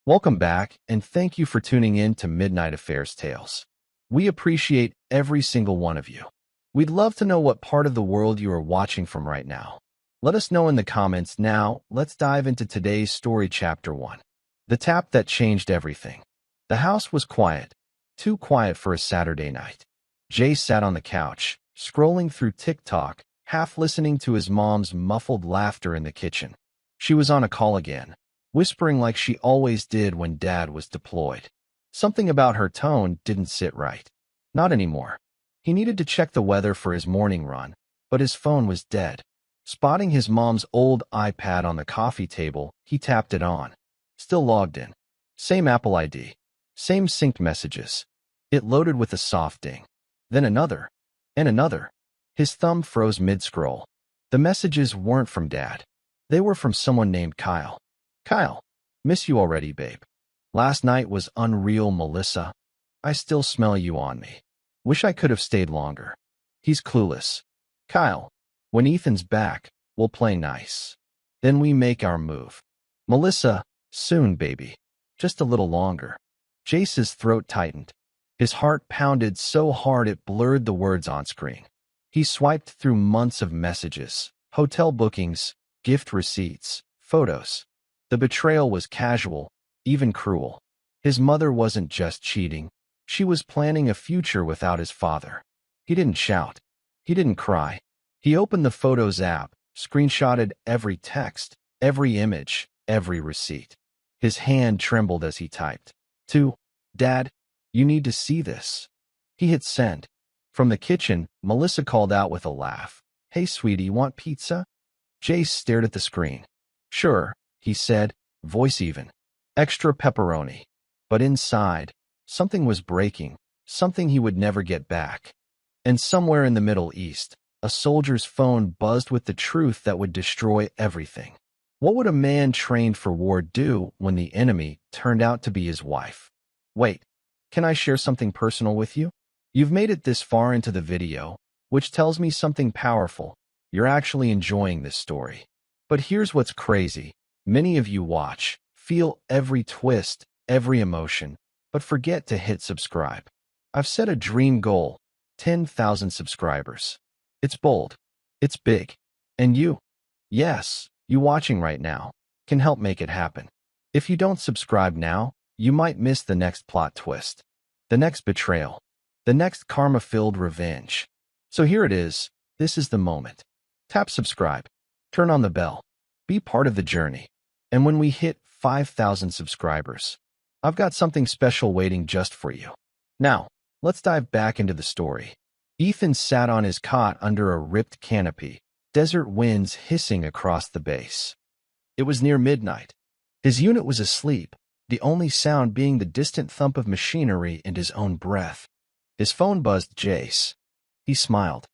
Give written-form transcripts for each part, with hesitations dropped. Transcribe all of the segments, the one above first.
Welcome back, and thank you for tuning in to Midnight Affairs Tales. We appreciate every single one of you. We'd love to know what part of the world you are watching from right now. Let us know in the comments. Now, let's dive into today's story, Chapter 1. The Tap That Changed Everything. The house was quiet, too quiet for a Saturday night. Jay sat on the couch, scrolling through TikTok, half listening to his mom's muffled laughter in the kitchen. She was on a call again, whispering like she always did when Dad was deployed. Something about her tone didn't sit right. Not anymore. He needed to check the weather for his morning run, but his phone was dead. Spotting his mom's old iPad on the coffee table, he tapped it on. Still logged in. Same Apple ID. Same synced messages. It loaded with a soft ding. Then another. And another. His thumb froze mid-scroll. The messages weren't from Dad. They were from someone named Kyle. Kyle, miss you already, babe. Last night was unreal, Melissa. I still smell you on me. Wish I could have stayed longer. He's clueless. Kyle, when Ethan's back, we'll play nice. Then we make our move. Melissa, soon, baby. Just a little longer. Jace's throat tightened. His heart pounded so hard it blurred the words on screen. He swiped through months of messages, hotel bookings, gift receipts, photos. The betrayal was casual, even cruel. His mother wasn't just cheating. She was planning a future without his father. He didn't shout. He didn't cry. He opened the Photos app, screenshotted every text, every image, every receipt. His hand trembled as he typed. To Dad, you need to see this. He hit send. From the kitchen, Melissa called out with a laugh. Hey, sweetie, want pizza? Jace stared at the screen. Sure, he said, voice even. Extra pepperoni. But inside, something was breaking, something he would never get back. And somewhere in the Middle East, a soldier's phone buzzed with the truth that would destroy everything. What would a man trained for war do when the enemy turned out to be his wife? Wait, can I share something personal with you? You've made it this far into the video, which tells me something powerful. You're actually enjoying this story. But here's what's crazy. Many of you watch, feel every twist, every emotion, but forget to hit subscribe. I've set a dream goal, 10,000 subscribers. It's bold. It's big. And you, yes, you watching right now, can help make it happen. If you don't subscribe now, you might miss the next plot twist, the next betrayal, the next karma-filled revenge. So here it is. This is the moment. Tap subscribe. Turn on the bell. Be part of the journey. And when we hit 5,000 subscribers, I've got something special waiting just for you. Now, let's dive back into the story. Ethan sat on his cot under a ripped canopy, desert winds hissing across the base. It was near midnight. His unit was asleep, the only sound being the distant thump of machinery and his own breath. His phone buzzed. Jace. He smiled.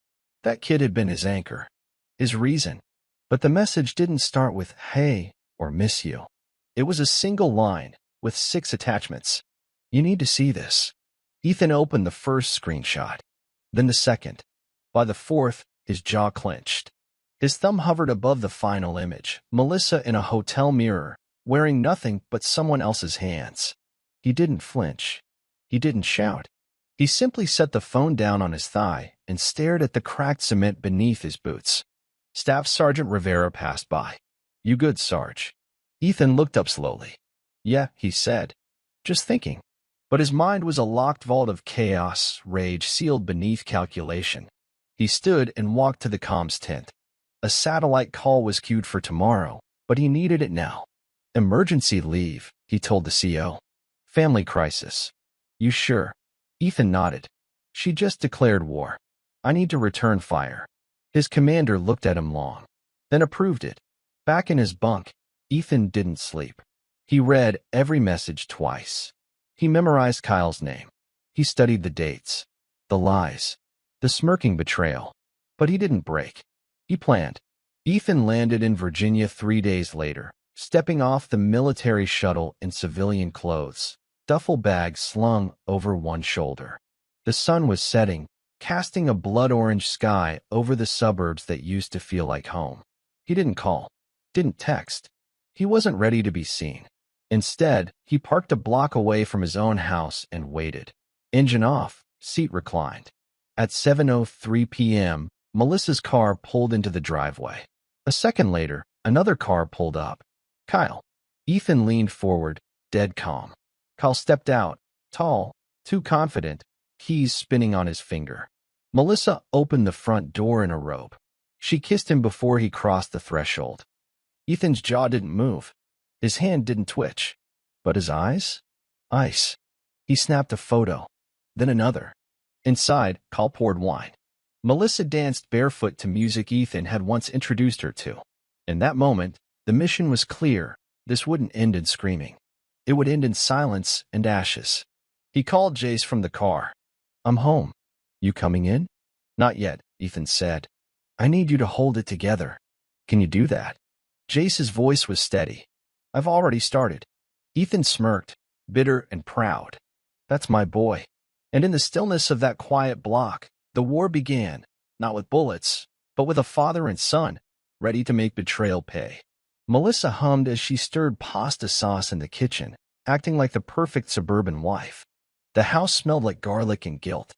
That kid had been his anchor, his reason. But the message didn't start with, hey, or miss you. It was a single line, with 6 attachments. You need to see this. Ethan opened the first screenshot, then the second. By the fourth, his jaw clenched. His thumb hovered above the final image, Melissa in a hotel mirror, wearing nothing but someone else's hands. He didn't flinch. He didn't shout. He simply set the phone down on his thigh and stared at the cracked cement beneath his boots. Staff Sergeant Rivera passed by. You good, Sarge? Ethan looked up slowly. Yeah, he said. Just thinking. But his mind was a locked vault of chaos, rage sealed beneath calculation. He stood and walked to the comms tent. A satellite call was queued for tomorrow, but he needed it now. Emergency leave, he told the CO. Family crisis. You sure? Ethan nodded. She just declared war. I need to return fire. His commander looked at him long, then approved it. Back in his bunk, Ethan didn't sleep. He read every message twice. He memorized Kyle's name. He studied the dates, the lies, the smirking betrayal. But he didn't break. He planned. Ethan landed in Virginia 3 days later, stepping off the military shuttle in civilian clothes, duffel bag slung over one shoulder. The sun was setting, casting a blood-orange sky over the suburbs that used to feel like home. He didn't call, didn't text. He wasn't ready to be seen. Instead, he parked a block away from his own house and waited. Engine off, seat reclined. At 7:03 p.m., Melissa's car pulled into the driveway. A second later, another car pulled up. Kyle. Ethan leaned forward, dead calm. Kyle stepped out, tall, too confident, keys spinning on his finger. Melissa opened the front door in a robe. She kissed him before he crossed the threshold. Ethan's jaw didn't move. His hand didn't twitch. But his eyes? Ice. He snapped a photo. Then another. Inside, Kyle poured wine. Melissa danced barefoot to music Ethan had once introduced her to. In that moment, the mission was clear. This wouldn't end in screaming. It would end in silence and ashes. He called Jace from the car. I'm home. You coming in? Not yet, Ethan said. I need you to hold it together. Can you do that? Jace's voice was steady. I've already started. Ethan smirked, bitter and proud. That's my boy. And in the stillness of that quiet block, the war began, not with bullets, but with a father and son, ready to make betrayal pay. Melissa hummed as she stirred pasta sauce in the kitchen, acting like the perfect suburban wife. The house smelled like garlic and guilt.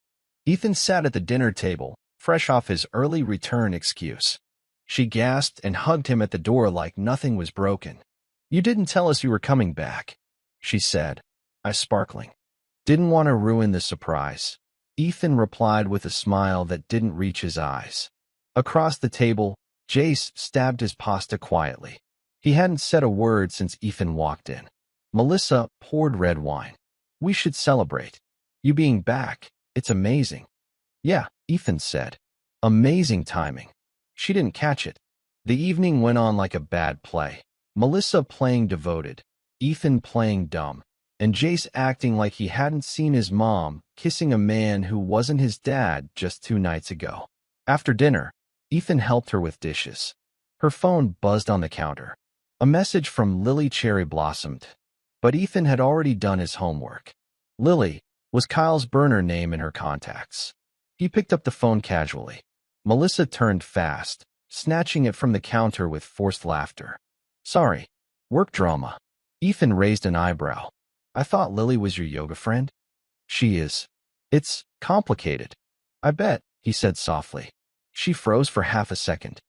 Ethan sat at the dinner table, fresh off his early return excuse. She gasped and hugged him at the door like nothing was broken. You didn't tell us you were coming back, she said, eyes sparkling. Didn't want to ruin the surprise. Ethan replied with a smile that didn't reach his eyes. Across the table, Jace stabbed his pasta quietly. He hadn't said a word since Ethan walked in. Melissa poured red wine. We should celebrate. You being back, it's amazing. Yeah, Ethan said. Amazing timing. She didn't catch it. The evening went on like a bad play. Melissa playing devoted, Ethan playing dumb, and Jace acting like he hadn't seen his mom kissing a man who wasn't his dad just 2 nights ago. After dinner, Ethan helped her with dishes. Her phone buzzed on the counter. A message from Lily Cherry blossomed. But Ethan had already done his homework. Lily was Kyle's burner name in her contacts. He picked up the phone casually. Melissa turned fast, snatching it from the counter with forced laughter. Sorry, work drama. Ethan raised an eyebrow. I thought Lily was your yoga friend? She is. It's complicated. I bet, he said softly. She froze for half a second.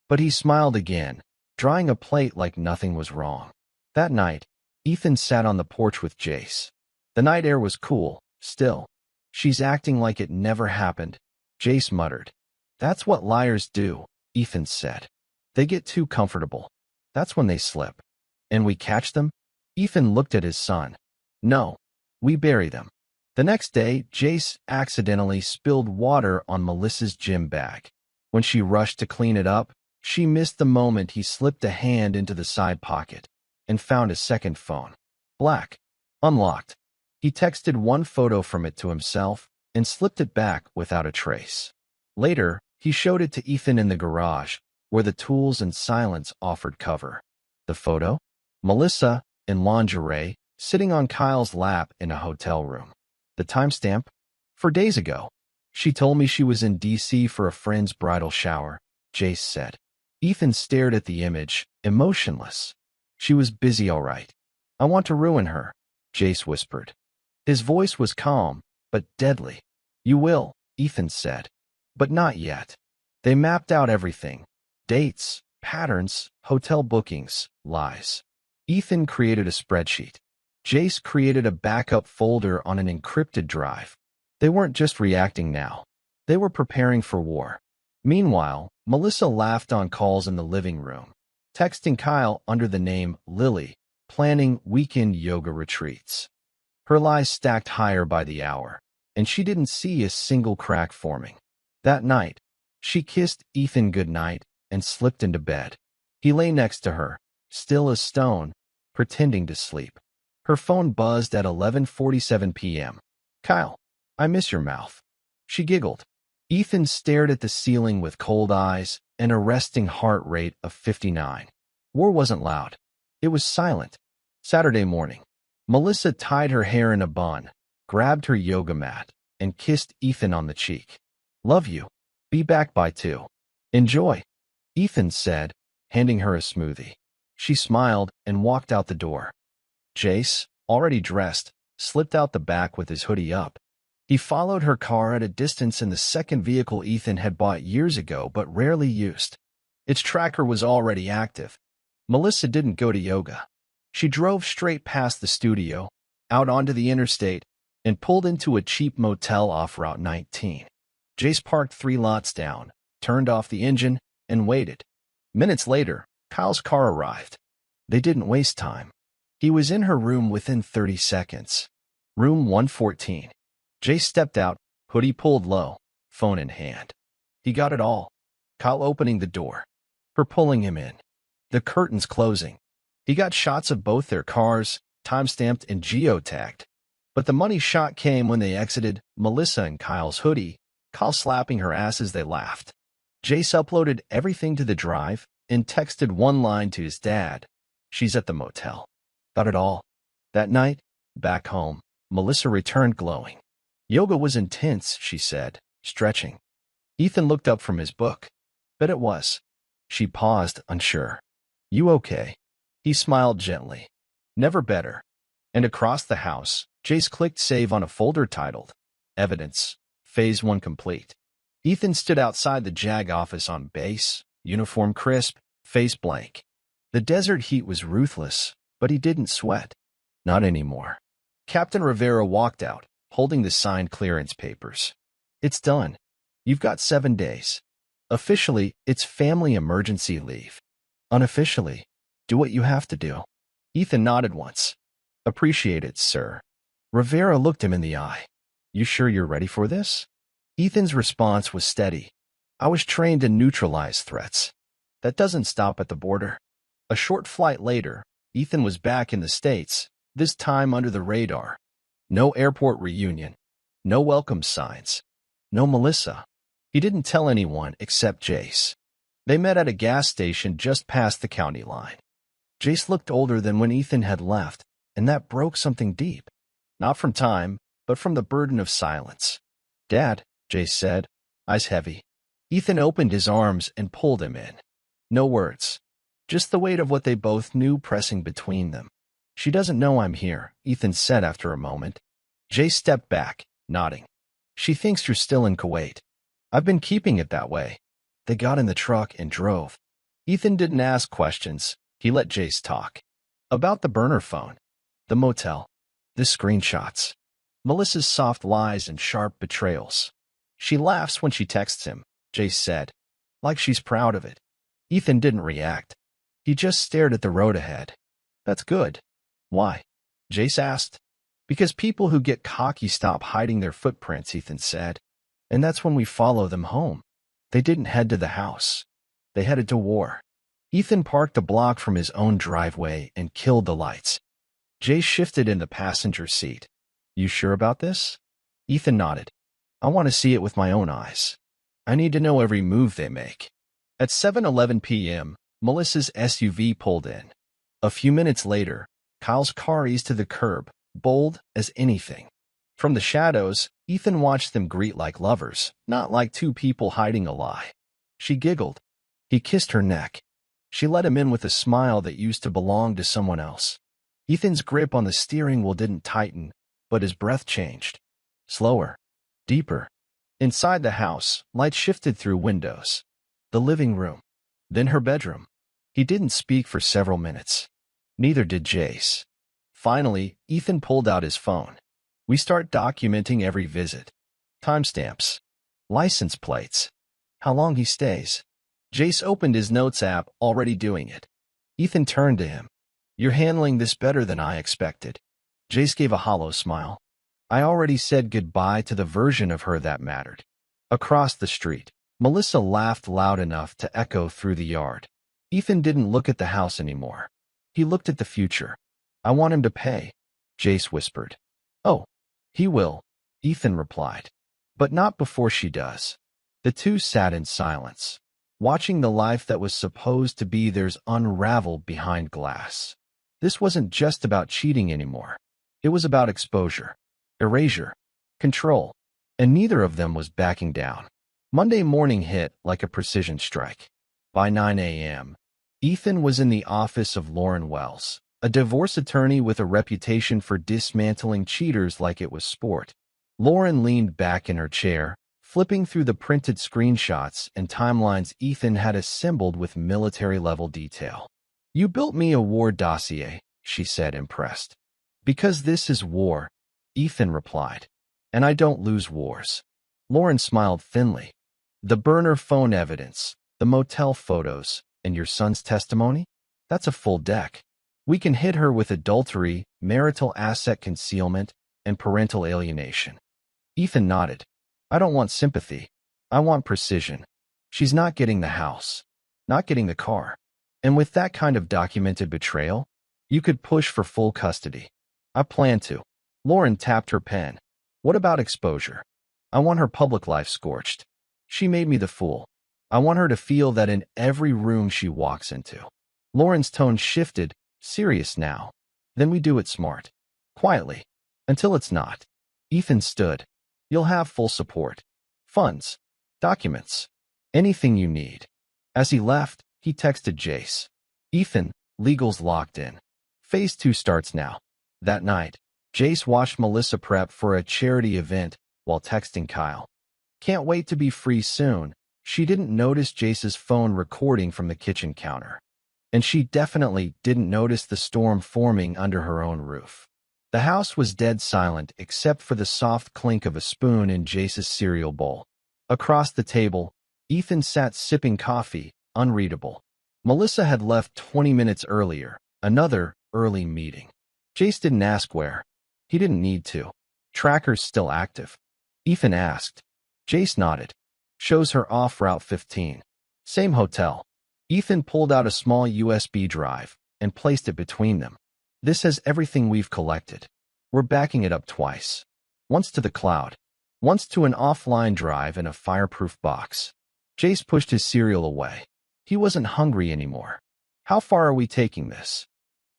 But he smiled again, drying a plate like nothing was wrong. That night, Ethan sat on the porch with Jace. The night air was cool, still. She's acting like it never happened, Jace muttered. That's what liars do, Ethan said. They get too comfortable. That's when they slip. And we catch them? Ethan looked at his son. No, we bury them. The next day, Jace accidentally spilled water on Melissa's gym bag. When she rushed to clean it up, she missed the moment he slipped a hand into the side pocket and found a second phone. Black. Unlocked. He texted one photo from it to himself and slipped it back without a trace. Later, he showed it to Ethan in the garage, where the tools and silence offered cover. The photo? Melissa, in lingerie, sitting on Kyle's lap in a hotel room. The timestamp? 4 days ago. She told me she was in D.C. for a friend's bridal shower, Jace said. Ethan stared at the image, emotionless. She was busy all right. I want to ruin her, Jace whispered. His voice was calm, but deadly. You will, Ethan said. But not yet. They mapped out everything. Dates, patterns, hotel bookings, lies. Ethan created a spreadsheet. Jace created a backup folder on an encrypted drive. They weren't just reacting now. They were preparing for war. Meanwhile, Melissa laughed on calls in the living room, texting Kyle under the name Lily, planning weekend yoga retreats. Her lies stacked higher by the hour, and she didn't see a single crack forming. That night, she kissed Ethan goodnight and slipped into bed. He lay next to her, still as stone, pretending to sleep. Her phone buzzed at 11:47 p.m. Kyle, I miss your mouth. She giggled. Ethan stared at the ceiling with cold eyes and a resting heart rate of 59. War wasn't loud. It was silent. Saturday morning. Melissa tied her hair in a bun, grabbed her yoga mat, and kissed Ethan on the cheek. Love you. Be back by 2. Enjoy, Ethan said, handing her a smoothie. She smiled and walked out the door. Jace, already dressed, slipped out the back with his hoodie up. He followed her car at a distance in the second vehicle Ethan had bought years ago but rarely used. Its tracker was already active. Melissa didn't go to yoga. She drove straight past the studio, out onto the interstate, and pulled into a cheap motel off Route 19. Jace parked 3 lots down, turned off the engine, and waited. Minutes later, Kyle's car arrived. They didn't waste time. He was in her room within 30 seconds. Room 114. Jace stepped out, hoodie pulled low, phone in hand. He got it all. Kyle opening the door. Her pulling him in. The curtains closing. He got shots of both their cars, time-stamped and geotagged. But the money shot came when they exited, Melissa in Kyle's hoodie, Kyle slapping her ass as they laughed. Jace uploaded everything to the drive and texted one line to his dad. She's at the motel. Got it all. That night, back home, Melissa returned glowing. Yoga was intense, she said, stretching. Ethan looked up from his book. Bet it was. She paused, unsure. You okay? He smiled gently. Never better. And across the house, Jace clicked save on a folder titled Evidence, Phase 1 Complete. Ethan stood outside the JAG office on base, uniform crisp, face blank. The desert heat was ruthless, but he didn't sweat. Not anymore. Captain Rivera walked out, holding the signed clearance papers. It's done. You've got 7 days. Officially, it's family emergency leave. Unofficially, do what you have to do. Ethan nodded once. Appreciate it, sir. Rivera looked him in the eye. You sure you're ready for this? Ethan's response was steady. I was trained to neutralize threats. That doesn't stop at the border. A short flight later, Ethan was back in the States, this time under the radar. No airport reunion. No welcome signs. No Melissa. He didn't tell anyone except Jace. They met at a gas station just past the county line. Jace looked older than when Ethan had left, and that broke something deep. Not from time, but from the burden of silence. Dad, Jace said, eyes heavy. Ethan opened his arms and pulled him in. No words. Just the weight of what they both knew pressing between them. She doesn't know I'm here, Ethan said after a moment. Jace stepped back, nodding. She thinks you're still in Kuwait. I've been keeping it that way. They got in the truck and drove. Ethan didn't ask questions. He let Jace talk. About the burner phone. The motel. The screenshots. Melissa's soft lies and sharp betrayals. She laughs when she texts him, Jace said. Like she's proud of it. Ethan didn't react. He just stared at the road ahead. That's good. Why? Jace asked. Because people who get cocky stop hiding their footprints, Ethan said. And that's when we follow them home. They didn't head to the house. They headed to war. Ethan parked a block from his own driveway and killed the lights. Jace shifted in the passenger seat. You sure about this? Ethan nodded. I want to see it with my own eyes. I need to know every move they make. At 7:11 p.m., Melissa's SUV pulled in. A few minutes later, Kyle's car eased to the curb, bold as anything. From the shadows, Ethan watched them greet like lovers, not like two people hiding a lie. She giggled. He kissed her neck. She let him in with a smile that used to belong to someone else. Ethan's grip on the steering wheel didn't tighten, but his breath changed. Slower. Deeper. Inside the house, light shifted through windows. The living room. Then her bedroom. He didn't speak for several minutes. Neither did Jace. Finally, Ethan pulled out his phone. We start documenting every visit. Timestamps. License plates. How long he stays. Jace opened his notes app, already doing it. Ethan turned to him. You're handling this better than I expected. Jace gave a hollow smile. I already said goodbye to the version of her that mattered. Across the street, Melissa laughed loud enough to echo through the yard. Ethan didn't look at the house anymore. He looked at the future. I want him to pay, Jace whispered. Oh, he will, Ethan replied. But not before she does. The two sat in silence, watching the life that was supposed to be theirs unravel behind glass. This wasn't just about cheating anymore. It was about exposure, erasure, control, and neither of them was backing down. Monday morning hit like a precision strike. By 9 a.m., Ethan was in the office of Lauren Wells, A divorce attorney with a reputation for dismantling cheaters like it was sport. Lauren leaned back in her chair, flipping through the printed screenshots and timelines Ethan had assembled with military-level detail. "You built me a war dossier," she said, impressed. "Because this is war," Ethan replied. "And I don't lose wars." Lauren smiled thinly. "The burner phone evidence, the motel photos, and your son's testimony? That's a full deck. We can hit her with adultery, marital asset concealment, and parental alienation." Ethan nodded. "I don't want sympathy. I want precision. She's not getting the house, not getting the car. And with that kind of documented betrayal, you could push for full custody." "I plan to." Lauren tapped her pen. "What about exposure? I want her public life scorched. She made me the fool. I want her to feel that in every room she walks into." Lauren's tone shifted, serious now. "Then we do it smart. Quietly. Until it's not." Ethan stood. "You'll have full support. Funds. Documents. Anything you need." As he left, he texted Jace. "Ethan, legal's locked in. Phase 2 starts now." That night, Jace watched Melissa prep for a charity event while texting Kyle. "Can't wait to be free soon." She didn't notice Jace's phone recording from the kitchen counter. And she definitely didn't notice the storm forming under her own roof. The house was dead silent except for the soft clink of a spoon in Jace's cereal bowl. Across the table, Ethan sat sipping coffee, unreadable. Melissa had left 20 minutes earlier, another early meeting. Jace didn't ask where. He didn't need to. "Tracker's still active?" Ethan asked. Jace nodded. "Shows her off Route 15. Same hotel." Ethan pulled out a small USB drive and placed it between them. "This has everything we've collected. We're backing it up twice. Once to the cloud. Once to an offline drive in a fireproof box." Jace pushed his cereal away. He wasn't hungry anymore. "How far are we taking this?"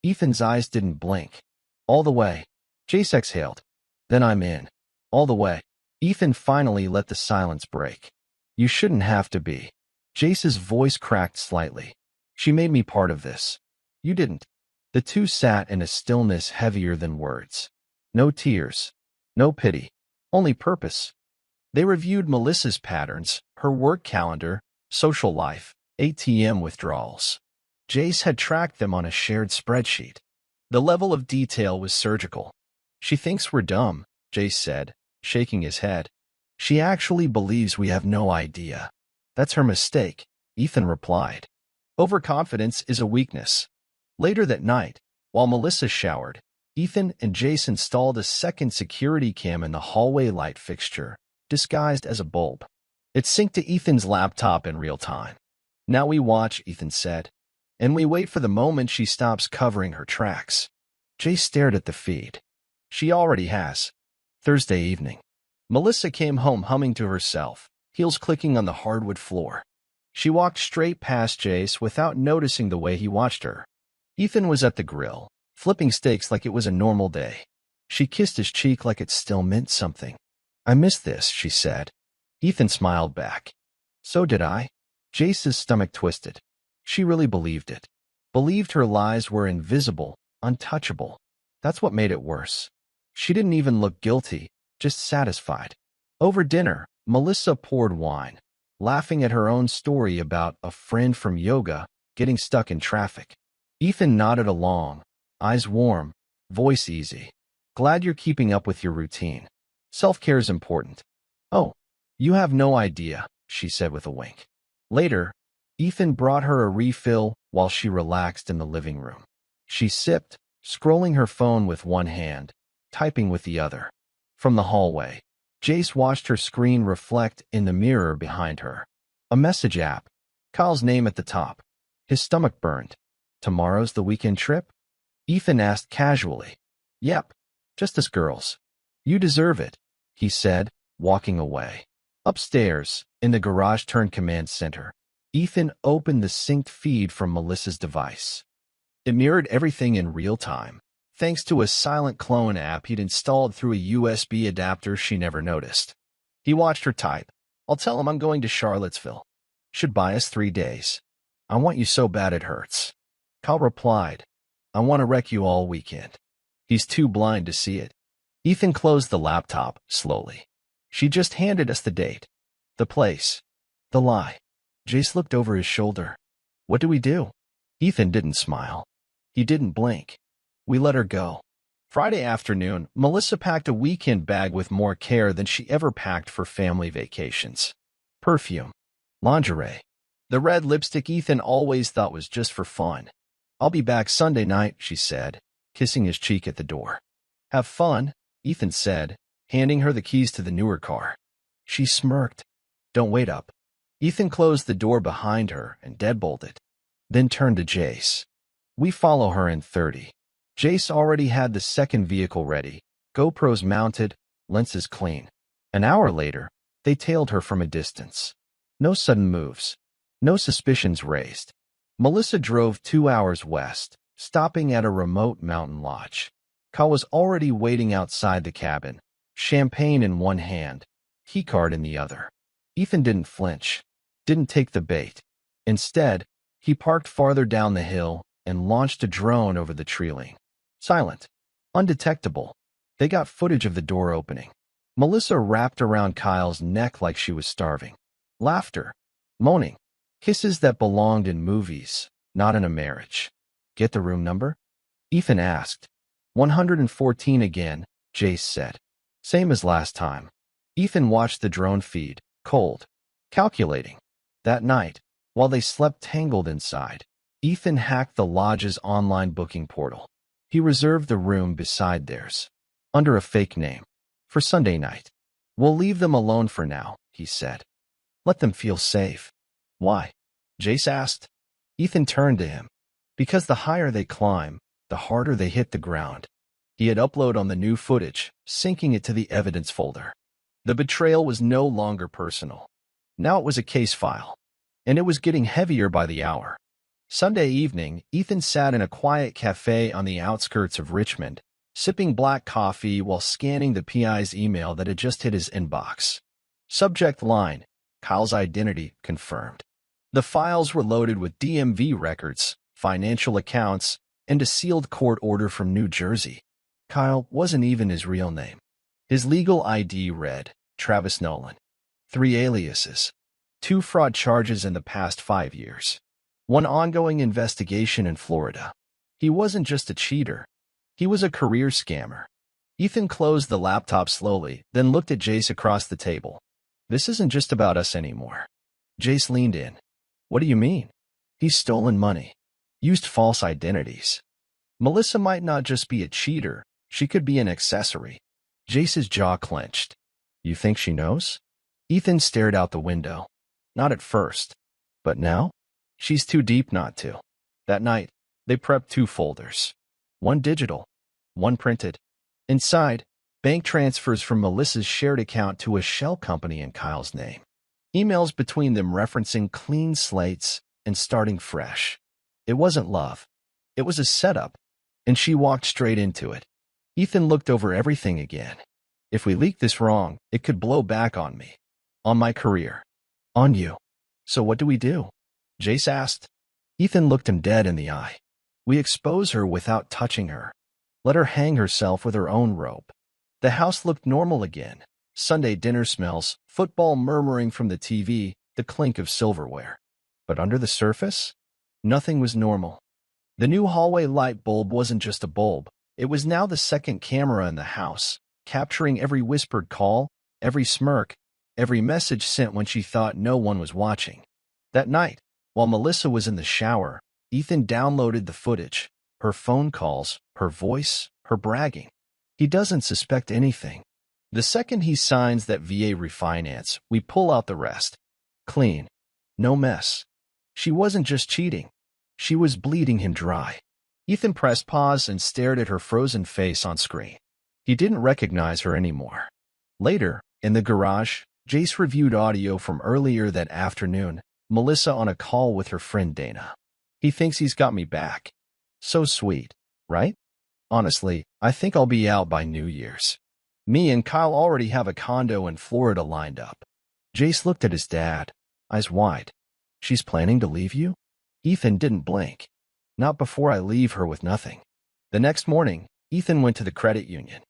Ethan's eyes didn't blink. "All the way." Jace exhaled. "Then I'm in." "All the way." Ethan finally let the silence break. "You shouldn't have to be." Jace's voice cracked slightly. "She made me part of this. You didn't." The two sat in a stillness heavier than words. No tears. No pity. Only purpose. They reviewed Melissa's patterns, her work calendar, social life, ATM withdrawals. Jace had tracked them on a shared spreadsheet. The level of detail was surgical. "She thinks we're dumb," Jace said, shaking his head. "She actually believes we have no idea." "That's her mistake," Ethan replied. "Overconfidence is a weakness." Later that night, while Melissa showered, Ethan and Jace installed a second security cam in the hallway light fixture, disguised as a bulb. It synced to Ethan's laptop in real time. "Now we watch," Ethan said, "and we wait for the moment she stops covering her tracks." Jace stared at the feed. "She already has." Thursday evening. Melissa came home humming to herself, heels clicking on the hardwood floor. She walked straight past Jace without noticing the way he watched her. Ethan was at the grill, flipping steaks like it was a normal day. She kissed his cheek like it still meant something. "I miss this," she said. Ethan smiled back. "So did I." Jace's stomach twisted. She really believed it. Believed her lies were invisible, untouchable. That's what made it worse. She didn't even look guilty, just satisfied. Over dinner, Melissa poured wine, laughing at her own story about a friend from yoga getting stuck in traffic. Ethan nodded along, eyes warm, voice easy. "Glad you're keeping up with your routine. Self-care is important." "Oh, you have no idea," she said with a wink. Later, Ethan brought her a refill while she relaxed in the living room. She sipped, scrolling her phone with one hand, typing with the other. From the hallway, Jace watched her screen reflect in the mirror behind her. A message app. Kyle's name at the top. His stomach burned. "Tomorrow's the weekend trip?" Ethan asked casually. "Yep, just us girls." "You deserve it," he said, walking away. Upstairs, in the garage-turned-command center, Ethan opened the synced feed from Melissa's device. It mirrored everything in real time, thanks to a silent clone app he'd installed through a USB adapter she never noticed. He watched her type. "I'll tell him I'm going to Charlottesville. Should buy us 3 days. I want you so bad it hurts." Kyle replied, I want to wreck you all weekend. He's too blind to see it. Ethan closed the laptop slowly. She just handed us the date, the place, the lie. Jace looked over his shoulder. What do we do? Ethan didn't smile. He didn't blink. We let her go. Friday afternoon, Melissa packed a weekend bag with more care than she ever packed for family vacations. Perfume, lingerie, the red lipstick Ethan always thought was just for fun. I'll be back Sunday night, she said, kissing his cheek at the door. Have fun, Ethan said, handing her the keys to the newer car. She smirked. Don't wait up. Ethan closed the door behind her and deadbolted, then turned to Jace. We follow her in 30. Jace already had the second vehicle ready, GoPros mounted, lenses clean. An hour later, they tailed her from a distance. No sudden moves. No suspicions raised. Melissa drove 2 hours west, stopping at a remote mountain lodge. Kyle was already waiting outside the cabin, champagne in one hand, keycard in the other. Ethan didn't flinch, didn't take the bait. Instead, he parked farther down the hill and launched a drone over the tree-line. Silent, undetectable. They got footage of the door opening. Melissa wrapped around Kyle's neck like she was starving. Laughter, moaning, kisses that belonged in movies, not in a marriage. Get the room number? Ethan asked. 114 again, Jace said. Same as last time. Ethan watched the drone feed, cold, calculating. That night, while they slept tangled inside, Ethan hacked the lodge's online booking portal. He reserved the room beside theirs, under a fake name, for Sunday night. We'll leave them alone for now, he said. Let them feel safe. Why? Jace asked. Ethan turned to him. Because the higher they climb, the harder they hit the ground. He had uploaded on the new footage, syncing it to the evidence folder. The betrayal was no longer personal. Now it was a case file, and it was getting heavier by the hour. Sunday evening, Ethan sat in a quiet cafe on the outskirts of Richmond, sipping black coffee while scanning the PI's email that had just hit his inbox. Subject line, Kyle's identity confirmed. The files were loaded with DMV records, financial accounts, and a sealed court order from New Jersey. Kyle wasn't even his real name. His legal ID read, Travis Nolan. 3 aliases. 2 fraud charges in the past 5 years. 1 ongoing investigation in Florida. He wasn't just a cheater. He was a career scammer. Ethan closed the laptop slowly, then looked at Jace across the table. This isn't just about us anymore. Jace leaned in. What do you mean? He's stolen money. Used false identities. Melissa might not just be a cheater. She could be an accessory. Jace's jaw clenched. You think she knows? Ethan stared out the window. Not at first. But now? She's too deep not to. That night, they prepped 2 folders. 1 digital, 1 printed. Inside, bank transfers from Melissa's shared account to a shell company in Kyle's name. Emails between them referencing clean slates and starting fresh. It wasn't love. It was a setup, and she walked straight into it. Ethan looked over everything again. If we leak this wrong, it could blow back on me. On my career. On you. So what do we do? Jace asked. Ethan looked him dead in the eye. We expose her without touching her. Let her hang herself with her own rope. The house looked normal again. Sunday dinner smells, football murmuring from the TV, the clink of silverware. But under the surface, nothing was normal. The new hallway light bulb wasn't just a bulb. It was now the second camera in the house, capturing every whispered call, every smirk, every message sent when she thought no one was watching. That night, while Melissa was in the shower, Ethan downloaded the footage, her phone calls, her voice, her bragging. He doesn't suspect anything. The second he signs that VA refinance, we pull out the rest. Clean. No mess. She wasn't just cheating. She was bleeding him dry. Ethan pressed pause and stared at her frozen face on screen. He didn't recognize her anymore. Later, in the garage, Jace reviewed audio from earlier that afternoon, Melissa on a call with her friend Dana. He thinks he's got me back. So sweet, right? Honestly, I think I'll be out by New Year's. Me and Kyle already have a condo in Florida lined up. Jace looked at his dad, eyes wide. She's planning to leave you? Ethan didn't blink. Not before I leave her with nothing. The next morning, Ethan went to the credit union,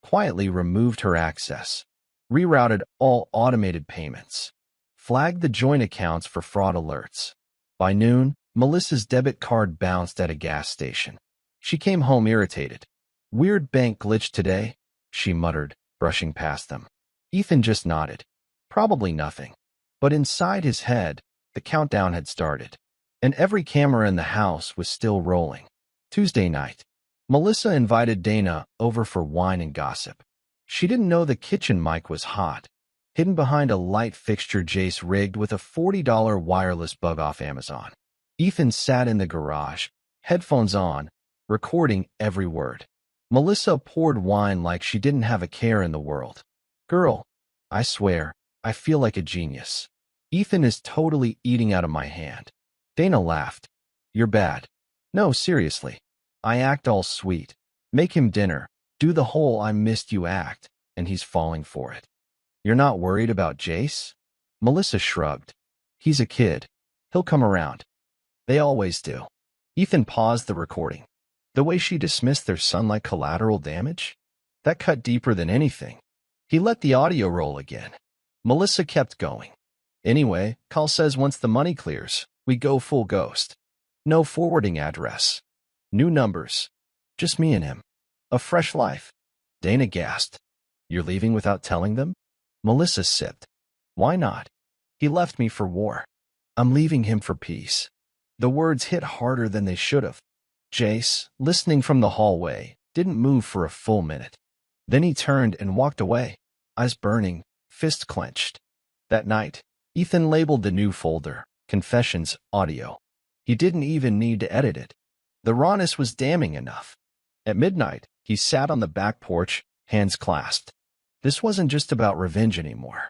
quietly removed her access, rerouted all automated payments, flagged the joint accounts for fraud alerts. By noon, Melissa's debit card bounced at a gas station. She came home irritated. "Weird bank glitch today," she muttered, brushing past them. Ethan just nodded. Probably nothing. But inside his head, the countdown had started, and every camera in the house was still rolling. Tuesday night, Melissa invited Dana over for wine and gossip. She didn't know the kitchen mic was hot, hidden behind a light fixture Jace rigged with a $40 wireless bug off Amazon. Ethan sat in the garage, headphones on, recording every word. Melissa poured wine like she didn't have a care in the world. "Girl, I swear, I feel like a genius. Ethan is totally eating out of my hand." Dana laughed. "You're bad." "No, seriously. I act all sweet. Make him dinner, do the whole I missed you act, and he's falling for it." "You're not worried about Jace?" Melissa shrugged. "He's a kid. He'll come around. They always do." Ethan paused the recording. The way she dismissed their son like collateral damage? That cut deeper than anything. He let the audio roll again. Melissa kept going. "Anyway, Carl says once the money clears, we go full ghost. No forwarding address. New numbers. Just me and him. A fresh life." Dana gasped. "You're leaving without telling them?" Melissa sipped. "Why not? He left me for war. I'm leaving him for peace." The words hit harder than they should have. Jace, listening from the hallway, didn't move for a full minute. Then he turned and walked away, eyes burning, fist clenched. That night, Ethan labeled the new folder, Confessions Audio. He didn't even need to edit it. The rawness was damning enough. At midnight, he sat on the back porch, hands clasped. This wasn't just about revenge anymore.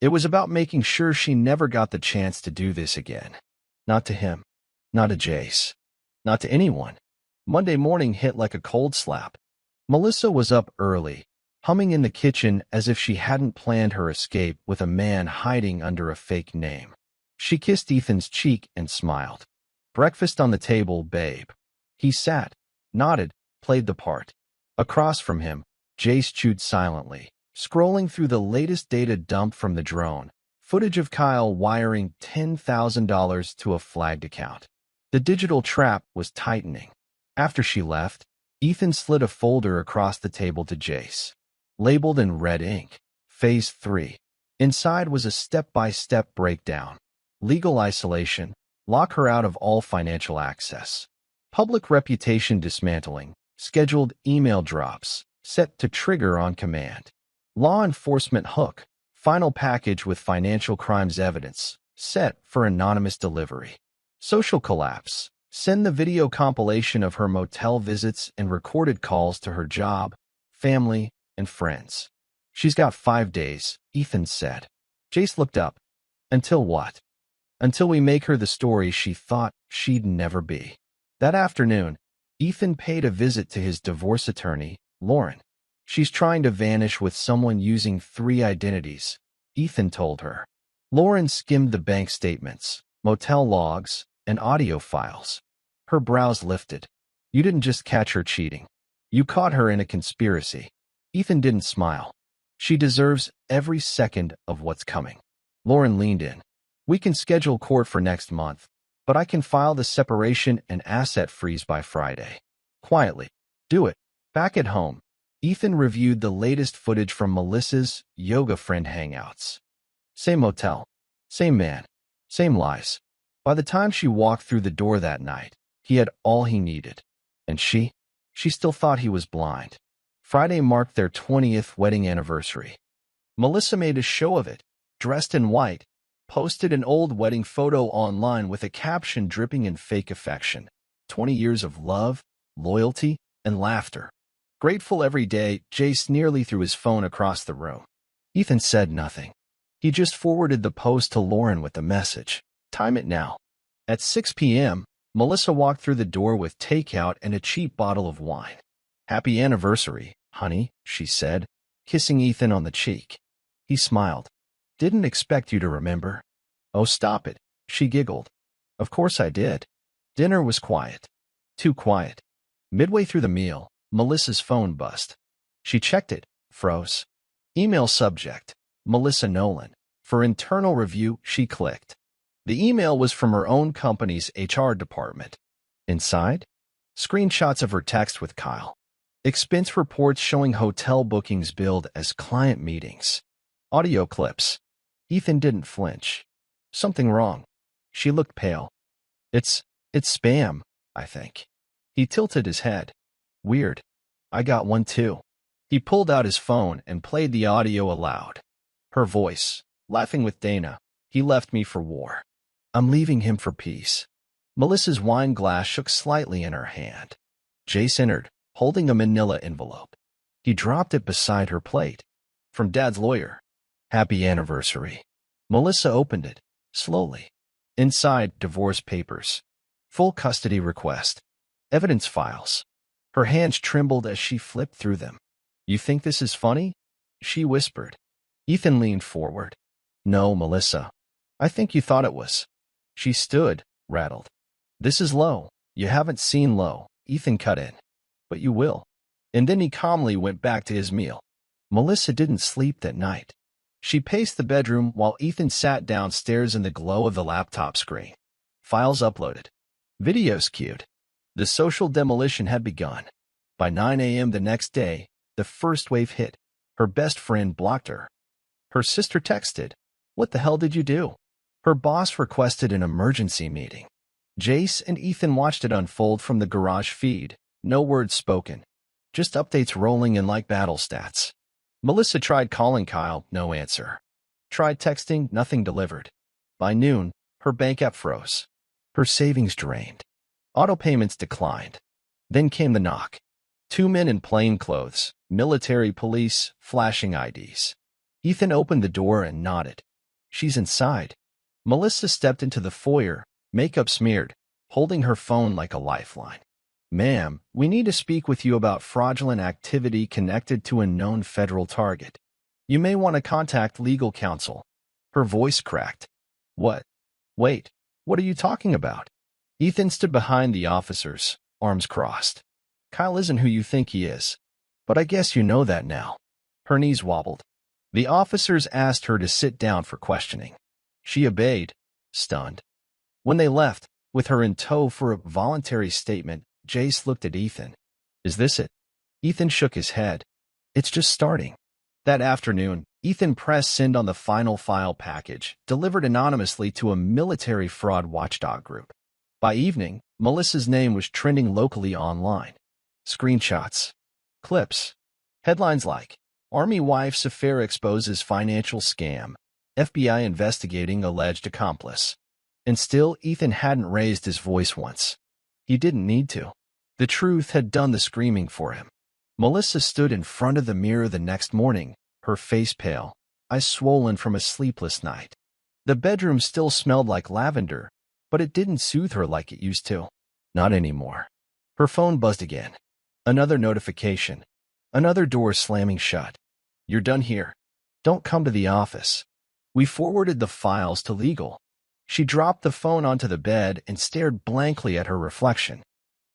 It was about making sure she never got the chance to do this again. Not to him. Not to Jace. Not to anyone. Monday morning hit like a cold slap. Melissa was up early, humming in the kitchen as if she hadn't planned her escape with a man hiding under a fake name. She kissed Ethan's cheek and smiled. "Breakfast on the table, babe." He sat, nodded, played the part. Across from him, Jace chewed silently, scrolling through the latest data dump from the drone, footage of Kyle wiring $10,000 to a flagged account. The digital trap was tightening. After she left, Ethan slid a folder across the table to Jace. Labeled in red ink, Phase 3. Inside was a step-by-step breakdown. Legal isolation, lock her out of all financial access. Public reputation dismantling, scheduled email drops, set to trigger on command. Law enforcement hook, final package with financial crimes evidence, set for anonymous delivery. Social collapse, send the video compilation of her motel visits and recorded calls to her job, family, and friends. "She's got 5 days, Ethan said. Jace looked up. "Until what?" "Until we make her the story she thought she'd never be." That afternoon, Ethan paid a visit to his divorce attorney, Lauren. "She's trying to vanish with someone using 3 identities," Ethan told her. Lauren skimmed the bank statements, motel logs, and audio files. Her brows lifted. "You didn't just catch her cheating. You caught her in a conspiracy." Ethan didn't smile. "She deserves every second of what's coming." Lauren leaned in. "We can schedule court for next month, but I can file the separation and asset freeze by Friday." Quietly. "Do it." Back at home, Ethan reviewed the latest footage from Melissa's yoga friend hangouts. Same motel, same man, same lies. By the time she walked through the door that night, he had all he needed. And she still thought he was blind. Friday marked their 20th wedding anniversary. Melissa made a show of it, dressed in white, posted an old wedding photo online with a caption dripping in fake affection. 20 years of love, loyalty, and laughter. Grateful every day, Jace nearly threw his phone across the room. Ethan said nothing. He just forwarded the post to Lauren with the message. "Time it now." At 6 p.m., Melissa walked through the door with takeout and a cheap bottle of wine. "Happy anniversary, honey," she said, kissing Ethan on the cheek. He smiled. "Didn't expect you to remember." "Oh, stop it," she giggled. "Of course I did." Dinner was quiet. Too quiet. Midway through the meal, Melissa's phone buzzed. She checked it, froze. Email subject, Melissa Nolan. For internal review, she clicked. The email was from her own company's HR department. Inside, screenshots of her text with Kyle. Expense reports showing hotel bookings billed as client meetings. Audio clips. Ethan didn't flinch. Something wrong. She looked pale. It's spam, I think. He tilted his head. Weird. I got one too. He pulled out his phone and played the audio aloud. Her voice, laughing with Dana. He left me for war. I'm leaving him for peace. Melissa's wine glass shook slightly in her hand. Jace entered, holding a manila envelope. He dropped it beside her plate. From Dad's lawyer. Happy anniversary. Melissa opened it, slowly. Inside, divorce papers. Full custody request. Evidence files. Her hands trembled as she flipped through them. You think this is funny? She whispered. Ethan leaned forward. No, Melissa. I think you thought it was. She stood, rattled. This is low. You haven't seen low, Ethan cut in. But you will. And then he calmly went back to his meal. Melissa didn't sleep that night. She paced the bedroom while Ethan sat downstairs in the glow of the laptop screen. Files uploaded. Videos queued. The social demolition had begun. By 9 a.m. the next day, the first wave hit. Her best friend blocked her. Her sister texted, "What the hell did you do?" Her boss requested an emergency meeting. Jace and Ethan watched it unfold from the garage feed. No words spoken. Just updates rolling in like battle stats. Melissa tried calling Kyle, no answer. Tried texting, nothing delivered. By noon, her bank app froze. Her savings drained. Auto payments declined. Then came the knock. 2 men in plain clothes, military police, flashing IDs. Ethan opened the door and nodded. She's inside. Melissa stepped into the foyer, makeup smeared, holding her phone like a lifeline. Ma'am, we need to speak with you about fraudulent activity connected to a known federal target. You may want to contact legal counsel. Her voice cracked. What? Wait, what are you talking about? Ethan stood behind the officers, arms crossed. Kyle isn't who you think he is. But I guess you know that now. Her knees wobbled. The officers asked her to sit down for questioning. She obeyed, stunned. When they left, with her in tow for a voluntary statement, Jace looked at Ethan. Is this it? Ethan shook his head. It's just starting. That afternoon, Ethan pressed send on the final file package, delivered anonymously to a military fraud watchdog group. By evening, Melissa's name was trending locally online. Screenshots. Clips. Headlines like, Army wife's affair exposes financial scam. FBI investigating alleged accomplice. And still, Ethan hadn't raised his voice once. He didn't need to. The truth had done the screaming for him. Melissa stood in front of the mirror the next morning, her face pale, eyes swollen from a sleepless night. The bedroom still smelled like lavender, but it didn't soothe her like it used to. Not anymore. Her phone buzzed again. Another notification. Another door slamming shut. You're done here. Don't come to the office. We forwarded the files to legal. She dropped the phone onto the bed and stared blankly at her reflection.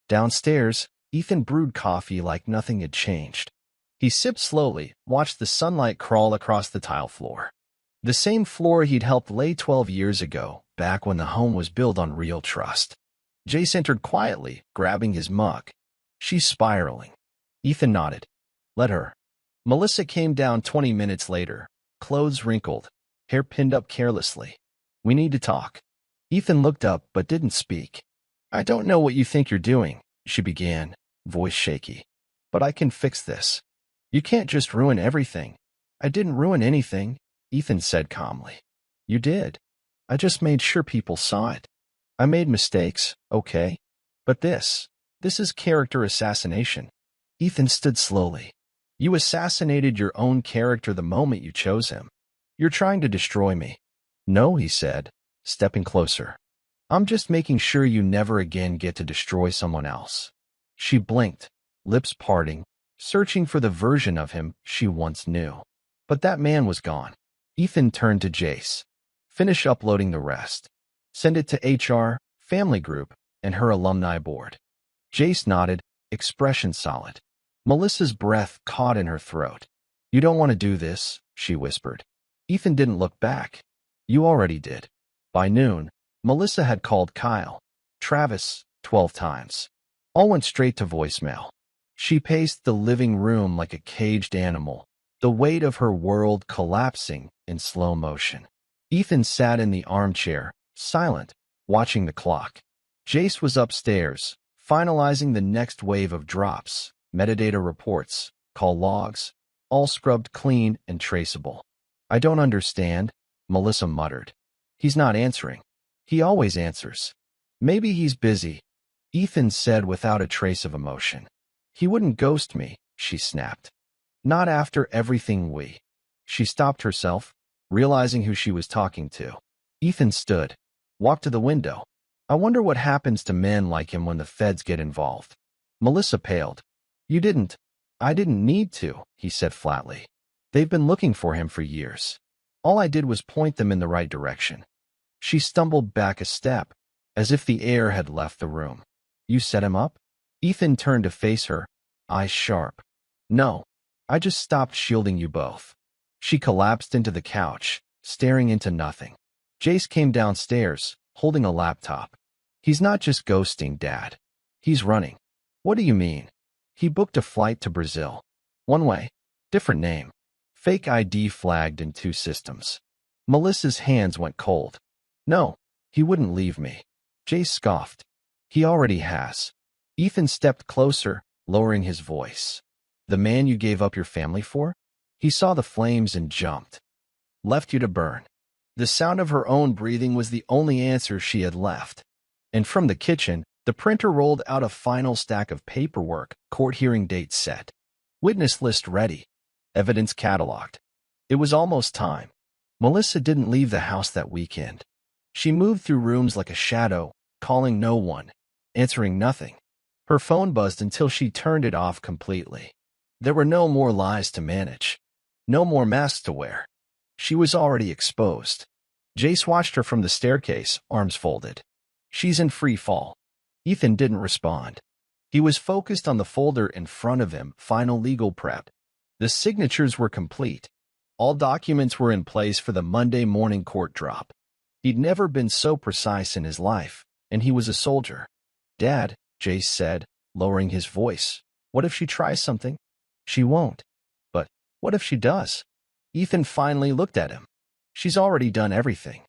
Downstairs, Ethan brewed coffee like nothing had changed. He sipped slowly, watched the sunlight crawl across the tile floor. The same floor he'd helped lay 12 years ago, back when the home was built on real trust. Jace entered quietly, grabbing his mug. She's spiraling. Ethan nodded. Let her. Melissa came down 20 minutes later, clothes wrinkled, hair pinned up carelessly. We need to talk. Ethan looked up but didn't speak. I don't know what you think you're doing, she began, voice shaky. But I can fix this. You can't just ruin everything. I didn't ruin anything, Ethan said calmly. You did. I just made sure people saw it. I made mistakes, okay? But this is character assassination. Ethan stood slowly. You assassinated your own character the moment you chose him. You're trying to destroy me. No, he said, stepping closer. I'm just making sure you never again get to destroy someone else. She blinked, lips parting, searching for the version of him she once knew. But that man was gone. Ethan turned to Jace. Finish uploading the rest. Send it to HR, family group, and her alumni board. Jace nodded, expression solid. Melissa's breath caught in her throat. You don't want to do this, she whispered. Ethan didn't look back. You already did. By noon, Melissa had called Kyle, Travis, 12 times. All went straight to voicemail. She paced the living room like a caged animal, the weight of her world collapsing in slow motion. Ethan sat in the armchair, silent, watching the clock. Jace was upstairs, finalizing the next wave of drops, metadata reports, call logs, all scrubbed clean and traceable. I don't understand, Melissa muttered. He's not answering. He always answers. Maybe he's busy, Ethan said without a trace of emotion. He wouldn't ghost me, she snapped. Not after everything we. She stopped herself, realizing who she was talking to. Ethan stood, walked to the window. I wonder what happens to men like him when the feds get involved. Melissa paled. You didn't. I didn't need to, he said flatly. They've been looking for him for years. All I did was point them in the right direction. She stumbled back a step, as if the air had left the room. You set him up? Ethan turned to face her, eyes sharp. No, I just stopped shielding you both. She collapsed into the couch, staring into nothing. Jace came downstairs, holding a laptop. He's not just ghosting, Dad. He's running. What do you mean? He booked a flight to Brazil. One way, different name. Fake ID flagged in 2 systems. Melissa's hands went cold. No, he wouldn't leave me. Jace scoffed. He already has. Ethan stepped closer, lowering his voice. The man you gave up your family for? He saw the flames and jumped. Left you to burn. The sound of her own breathing was the only answer she had left. And from the kitchen, the printer rolled out a final stack of paperwork, court hearing date set. Witness list ready. Evidence cataloged. It was almost time. Melissa didn't leave the house that weekend. She moved through rooms like a shadow, calling no one, answering nothing. Her phone buzzed until she turned it off completely. There were no more lies to manage. No more masks to wear. She was already exposed. Jace watched her from the staircase, arms folded. She's in free fall. Ethan didn't respond. He was focused on the folder in front of him, final legal prep. The signatures were complete. All documents were in place for the Monday morning court drop. He'd never been so precise in his life, and he was a soldier. Dad, Jace said, lowering his voice. What if she tries something? She won't. But what if she does? Ethan finally looked at him. She's already done everything.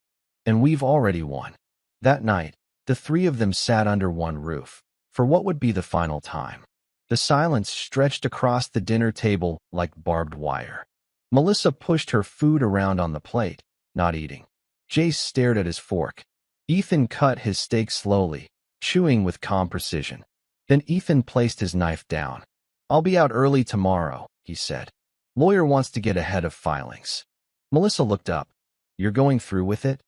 And we've already won. That night, the 3 of them sat under one roof, for what would be the final time. The silence stretched across the dinner table like barbed wire. Melissa pushed her food around on the plate, not eating. Jace stared at his fork. Ethan cut his steak slowly, chewing with calm precision. Then Ethan placed his knife down. I'll be out early tomorrow, he said. Lawyer wants to get ahead of filings. Melissa looked up. You're going through with it?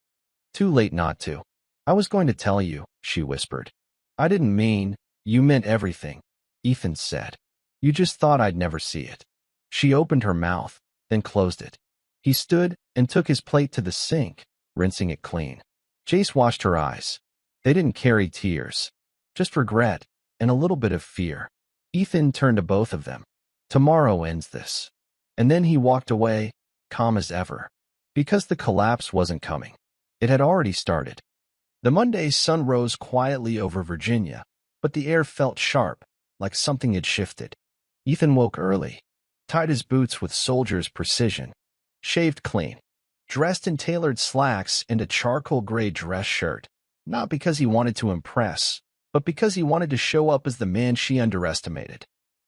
Too late not to. I was going to tell you, she whispered. I didn't mean, you meant everything, Ethan said. You just thought I'd never see it. She opened her mouth, then closed it. He stood and took his plate to the sink, rinsing it clean. Jace watched her eyes. They didn't carry tears, just regret and a little bit of fear. Ethan turned to both of them. Tomorrow ends this. And then he walked away, calm as ever. Because the collapse wasn't coming. It had already started. The Monday's sun rose quietly over Virginia, but the air felt sharp, like something had shifted. Ethan woke early, tied his boots with soldier's precision, shaved clean, dressed in tailored slacks and a charcoal gray dress shirt, not because he wanted to impress, but because he wanted to show up as the man she underestimated.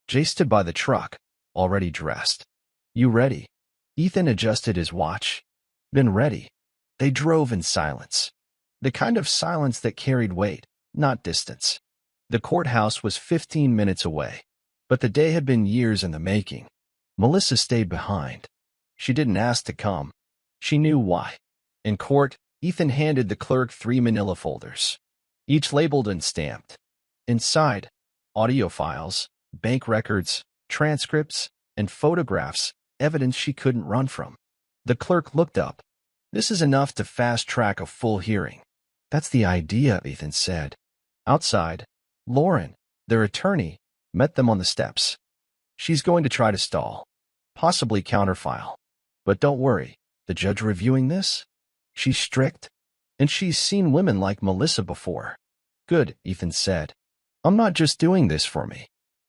Jay stood by the truck, already dressed. You ready? Ethan adjusted his watch. Been ready. They drove in silence. The kind of silence that carried weight, not distance. The courthouse was 15 minutes away, but the day had been years in the making. Melissa stayed behind. She didn't ask to come. She knew why. In court, Ethan handed the clerk 3 manila folders, each labeled and stamped. Inside, audio files, bank records, transcripts, and photographs, evidence she couldn't run from. The clerk looked up. This is enough to fast-track a full hearing. That's the idea, Ethan said. Outside, Lauren, Their attorney met them on the steps. She's going to try to stall, possibly counterfile. But don't worry, the judge reviewing this? She's strict, and she's seen women like Melissa before. Good, Ethan said. I'm not just doing this for me.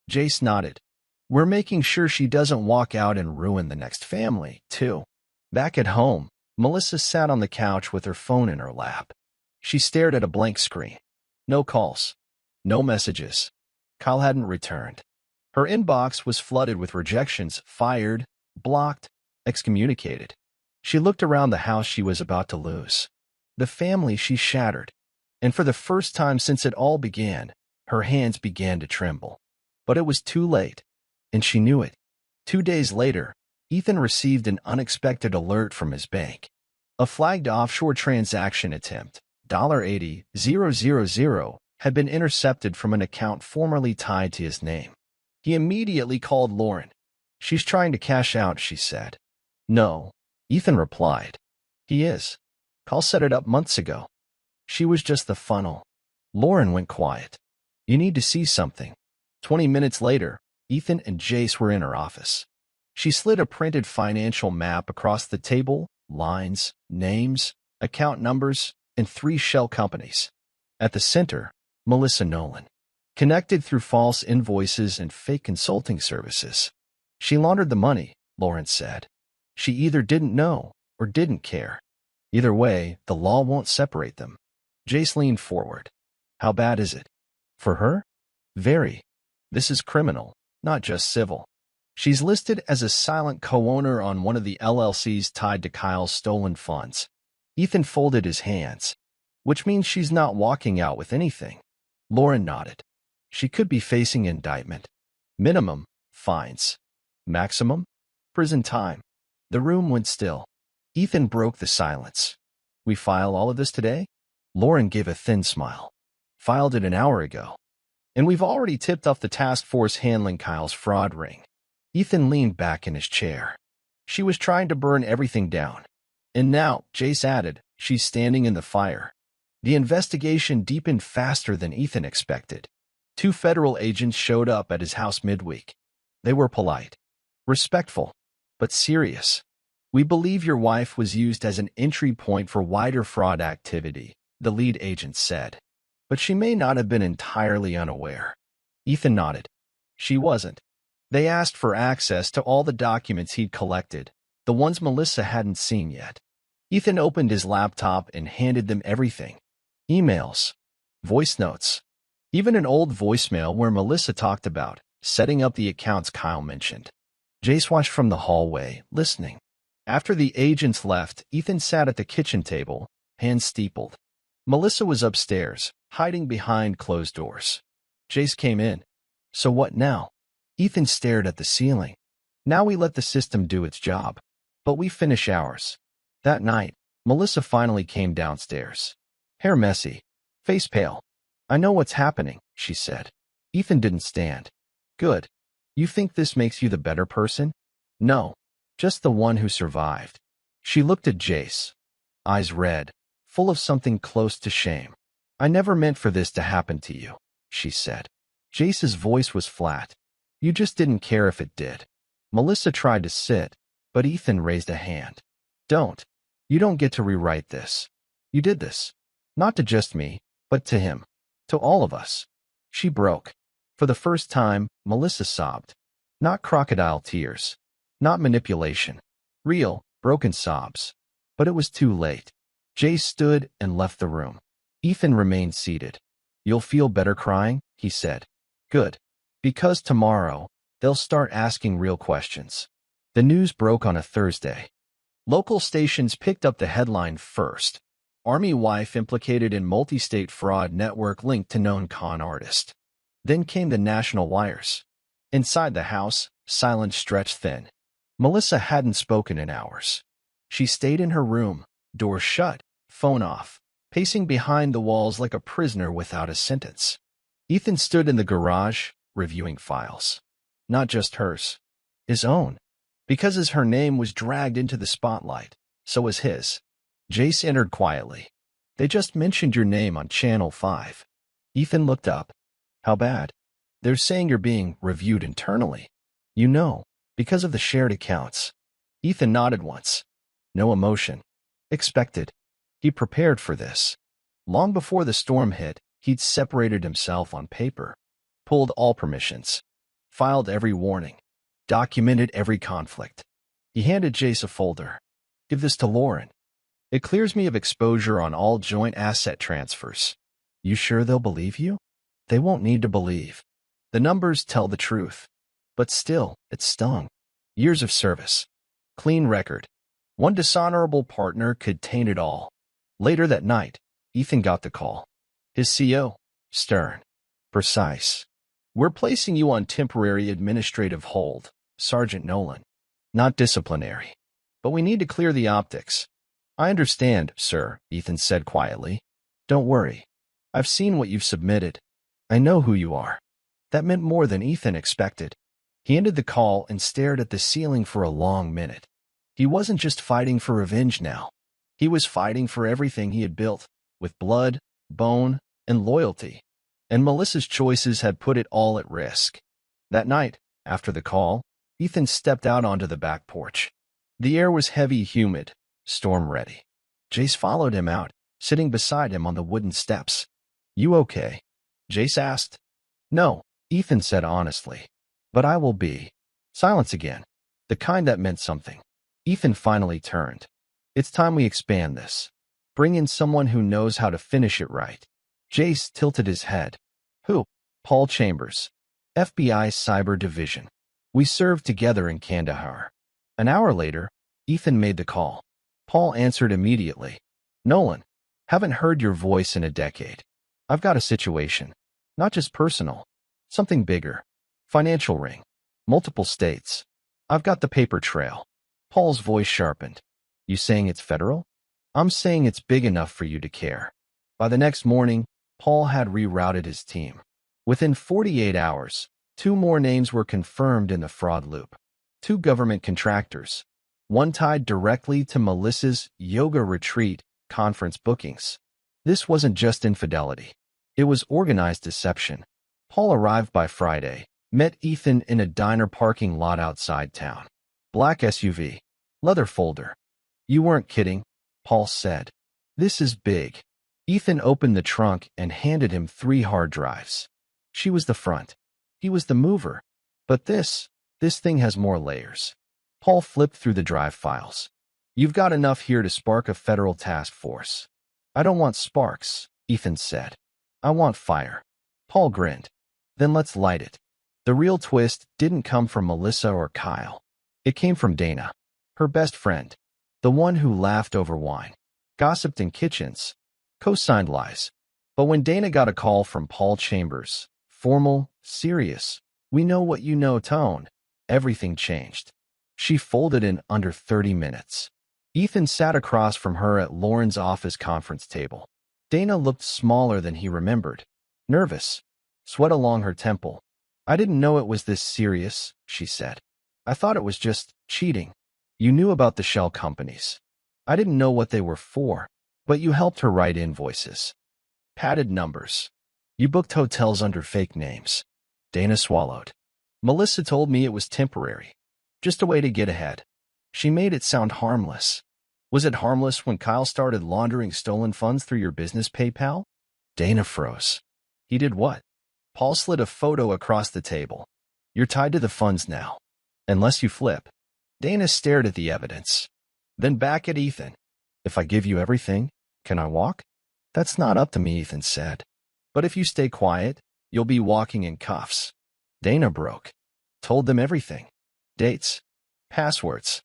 Jace nodded. We're making sure she doesn't walk out and ruin the next family, too. Back at home, Melissa sat on the couch with her phone in her lap. She stared at a blank screen. No calls. No messages. Kyle hadn't returned. Her inbox was flooded with rejections, fired, blocked, excommunicated. She looked around the house she was about to lose. The family she shattered. And for the first time since it all began, her hands began to tremble. But it was too late, and she knew it. 2 days later, Ethan received an unexpected alert from his bank. A flagged offshore transaction attempt, $80,000, had been intercepted from an account formerly tied to his name. He immediately called Lauren. She's trying to cash out, she said. No, Ethan replied. He is. Carl set it up months ago. She was just the funnel. Lauren went quiet. You need to see something. 20 minutes later, Ethan and Jace were in her office. She slid a printed financial map across the table, lines, names, account numbers, and 3 shell companies. At the center, Melissa Nolan, connected through false invoices and fake consulting services. She laundered the money, Lauren said. She either didn't know or didn't care. Either way, the law won't separate them. Jace leaned forward. How bad is it? For her? Very. This is criminal, not just civil. She's listed as a silent co-owner on one of the LLCs tied to Kyle's stolen funds. Ethan folded his hands, which means she's not walking out with anything. Lauren nodded. She could be facing indictment. Minimum, fines. Maximum, prison time. The room went still. Ethan broke the silence. We file all of this today? Lauren gave a thin smile. Filed it an hour ago. And we've already tipped off the task force handling Kyle's fraud ring. Ethan leaned back in his chair. She was trying to burn everything down. And now, Jace added, she's standing in the fire. The investigation deepened faster than Ethan expected. 2 federal agents showed up at his house midweek. They were polite, respectful, but serious. We believe your wife was used as an entry point for wider fraud activity, the lead agent said. But she may not have been entirely unaware. Ethan nodded. She wasn't. They asked for access to all the documents he'd collected, the ones Melissa hadn't seen yet. Ethan opened his laptop and handed them everything. Emails, voice notes, even an old voicemail where Melissa talked about setting up the accounts Kyle mentioned. Jace watched from the hallway, listening. After the agents left, Ethan sat at the kitchen table, hands steepled. Melissa was upstairs, hiding behind closed doors. Jace came in. So what now? Ethan stared at the ceiling. Now we let the system do its job. But we finish ours. That night, Melissa finally came downstairs. Hair messy, face pale. I know what's happening, she said. Ethan didn't stand. Good. You think this makes you the better person? No, just the one who survived. She looked at Jace, eyes red, full of something close to shame. I never meant for this to happen to you, she said. Jace's voice was flat. You just didn't care if it did. Melissa tried to sit, but Ethan raised a hand. Don't. You don't get to rewrite this. You did this. Not to just me, but to him. To all of us. She broke. For the first time, Melissa sobbed. Not crocodile tears. Not manipulation. Real, broken sobs. But it was too late. Jace stood and left the room. Ethan remained seated. You'll feel better crying, he said. Good. Because tomorrow, they'll start asking real questions. The news broke on a Thursday. Local stations picked up the headline first. Army wife implicated in multi-state fraud network linked to known con artist. Then came the national wires. Inside the house, silence stretched thin. Melissa hadn't spoken in hours. She stayed in her room, door shut, phone off, pacing behind the walls like a prisoner without a sentence. Ethan stood in the garage, reviewing files. Not just hers. His own. Because as her name was dragged into the spotlight, so was his. Jace entered quietly. They just mentioned your name on Channel 5. Ethan looked up. How bad? They're saying you're being reviewed internally. You know, because of the shared accounts. Ethan nodded once. No emotion. Expected. He prepared for this. Long before the storm hit, he'd separated himself on paper, pulled all permissions, filed every warning, documented every conflict. He handed Jace a folder. Give this to Lauren. It clears me of exposure on all joint asset transfers. You sure they'll believe you? They won't need to believe. The numbers tell the truth. But still, it stung. Years of service. Clean record. One dishonorable partner could taint it all. Later that night, Ethan got the call. His CO, stern, precise. We're placing you on temporary administrative hold, Sergeant Nolan. Not disciplinary. But we need to clear the optics. I understand, sir, Ethan said quietly. Don't worry. I've seen what you've submitted. I know who you are. That meant more than Ethan expected. He ended the call and stared at the ceiling for a long minute. He wasn't just fighting for revenge now. He was fighting for everything he had built, with blood, bone, and loyalty. And Melissa's choices had put it all at risk. That night, after the call, Ethan stepped out onto the back porch. The air was heavy, humid, storm-ready. Jace followed him out, sitting beside him on the wooden steps. You okay? Jace asked. No, Ethan said honestly. But I will be. Silence again. The kind that meant something. Ethan finally turned. It's time we expand this. Bring in someone who knows how to finish it right. Jace tilted his head. Who? Paul Chambers. FBI Cyber Division. We served together in Kandahar. An hour later, Ethan made the call. Paul answered immediately. Nolan, haven't heard your voice in a decade. I've got a situation. Not just personal. Something bigger. Financial ring. Multiple states. I've got the paper trail. Paul's voice sharpened. You saying it's federal? I'm saying it's big enough for you to care. By the next morning, Paul had rerouted his team. Within 48 hours, 2 more names were confirmed in the fraud loop. 2 government contractors. One tied directly to Melissa's yoga retreat conference bookings. This wasn't just infidelity. It was organized deception. Paul arrived by Friday, met Ethan in a diner parking lot outside town. Black SUV. Leather folder. You weren't kidding, Paul said. This is big. Ethan opened the trunk and handed him 3 hard drives. She was the front. He was the mover. But this thing has more layers. Paul flipped through the drive files. You've got enough here to spark a federal task force. I don't want sparks, Ethan said. I want fire. Paul grinned. Then let's light it. The real twist didn't come from Melissa or Kyle. It came from Dana, her best friend, the one who laughed over wine, gossiped in kitchens, co-signed lies. But when Dana got a call from Paul Chambers, formal, serious, we know what you know tone, everything changed. She folded in under 30 minutes. Ethan sat across from her at Lauren's office conference table. Dana looked smaller than he remembered, nervous, sweat along her temple. I didn't know it was this serious, she said. I thought it was just cheating. You knew about the shell companies. I didn't know what they were for, but you helped her write invoices. Padded numbers. You booked hotels under fake names. Dana swallowed. Melissa told me it was temporary. Just a way to get ahead. She made it sound harmless. Was it harmless when Kyle started laundering stolen funds through your business PayPal? Dana froze. He did what? Paul slid a photo across the table. You're tied to the funds now. Unless you flip. Dana stared at the evidence. Then back at Ethan. If I give you everything, can I walk? That's not up to me, Ethan said. But if you stay quiet, you'll be walking in cuffs. Dana broke. Told them everything. Dates. Passwords.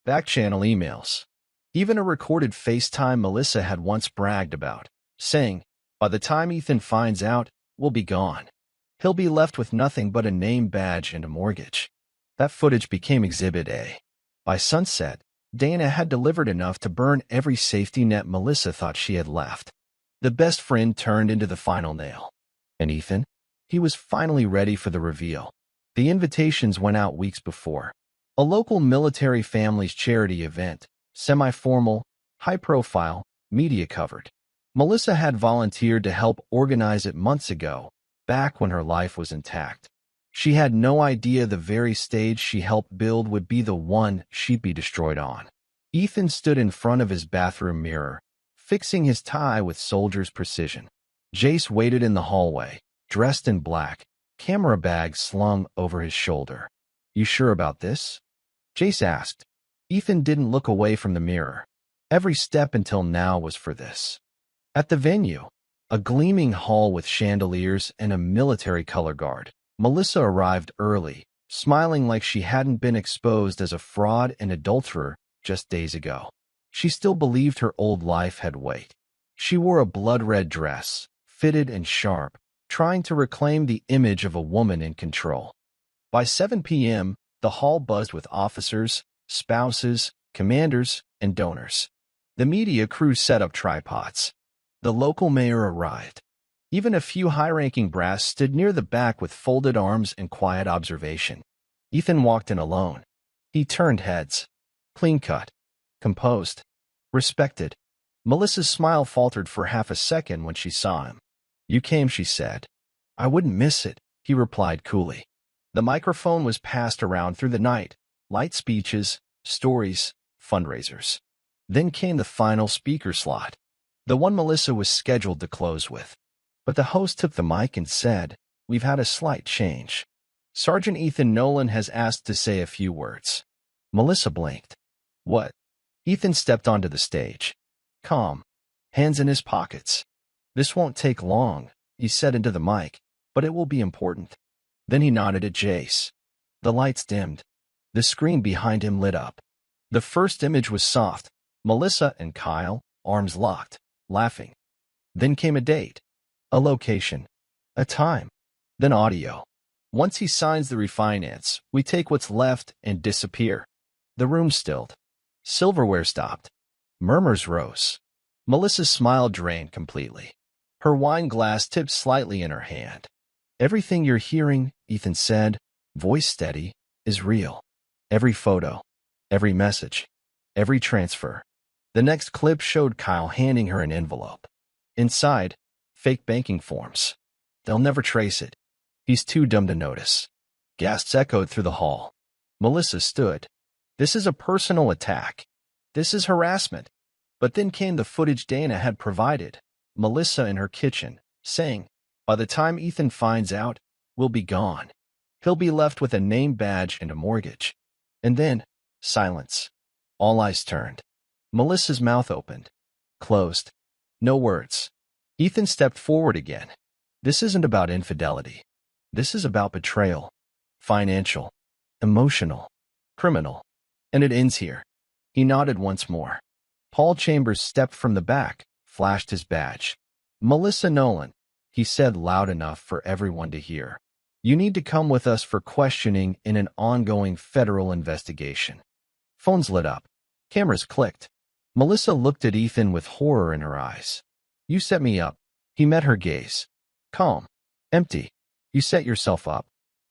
Back-channel emails. Even a recorded FaceTime Melissa had once bragged about, saying, by the time Ethan finds out, we'll be gone. He'll be left with nothing but a name badge and a mortgage. That footage became Exhibit A. By sunset, Dana had delivered enough to burn every safety net Melissa thought she had left. The best friend turned into the final nail. And Ethan? He was finally ready for the reveal. The invitations went out weeks before. A local military family's charity event, semi-formal, high-profile, media covered. Melissa had volunteered to help organize it months ago, back when her life was intact. She had no idea the very stage she helped build would be the one she'd be destroyed on. Ethan stood in front of his bathroom mirror, fixing his tie with soldier's precision. Jace waited in the hallway, dressed in black, camera bag slung over his shoulder. "You sure about this?" Jace asked. Ethan didn't look away from the mirror. Every step until now was for this. At the venue, a gleaming hall with chandeliers and a military color guard, Melissa arrived early, smiling like she hadn't been exposed as a fraud and adulterer just days ago. She still believed her old life had weight. She wore a blood-red dress, fitted and sharp, trying to reclaim the image of a woman in control. By 7 p.m., the hall buzzed with officers, spouses, commanders, and donors. The media crew set up tripods. The local mayor arrived. Even a few high-ranking brass stood near the back with folded arms and quiet observation. Ethan walked in alone. He turned heads. Clean-cut. Composed. Respected. Melissa's smile faltered for half a second when she saw him. "You came," she said. "I wouldn't miss it," he replied coolly. The microphone was passed around through the night. Light speeches, stories, fundraisers. Then came the final speaker slot, the one Melissa was scheduled to close with. But the host took the mic and said, "We've had a slight change. Sergeant Ethan Nolan has asked to say a few words." Melissa blinked. "What?" Ethan stepped onto the stage. Calm, hands in his pockets. "This won't take long," he said into the mic, "but it will be important." Then he nodded at Jace. The lights dimmed. The screen behind him lit up. The first image was soft. Melissa and Kyle, arms locked, laughing. Then came a date, a location, a time, then audio. "Once he signs the refinance, we take what's left and disappear." The room stilled. Silverware stopped. Murmurs rose. Melissa's smile drained completely. Her wine glass tipped slightly in her hand. "Everything you're hearing," Ethan said, voice steady, "is real. Every photo, every message, every transfer." The next clip showed Kyle handing her an envelope. Inside, fake banking forms. "They'll never trace it. He's too dumb to notice." Gasps echoed through the hall. Melissa stood. "This is a personal attack. This is harassment." But then came the footage Dana had provided. Melissa in her kitchen, saying, "By the time Ethan finds out, we'll be gone. He'll be left with a name badge and a mortgage." And then, silence. All eyes turned. Melissa's mouth opened. Closed. No words. Ethan stepped forward again. "This isn't about infidelity. This is about betrayal. Financial. Emotional. Criminal. And it ends here." He nodded once more. Paul Chambers stepped from the back, flashed his badge. "Melissa Nolan," he said loud enough for everyone to hear. "You need to come with us for questioning in an ongoing federal investigation." Phones lit up. Cameras clicked. Melissa looked at Ethan with horror in her eyes. "You set me up." He met her gaze. Calm. Empty. "You set yourself up.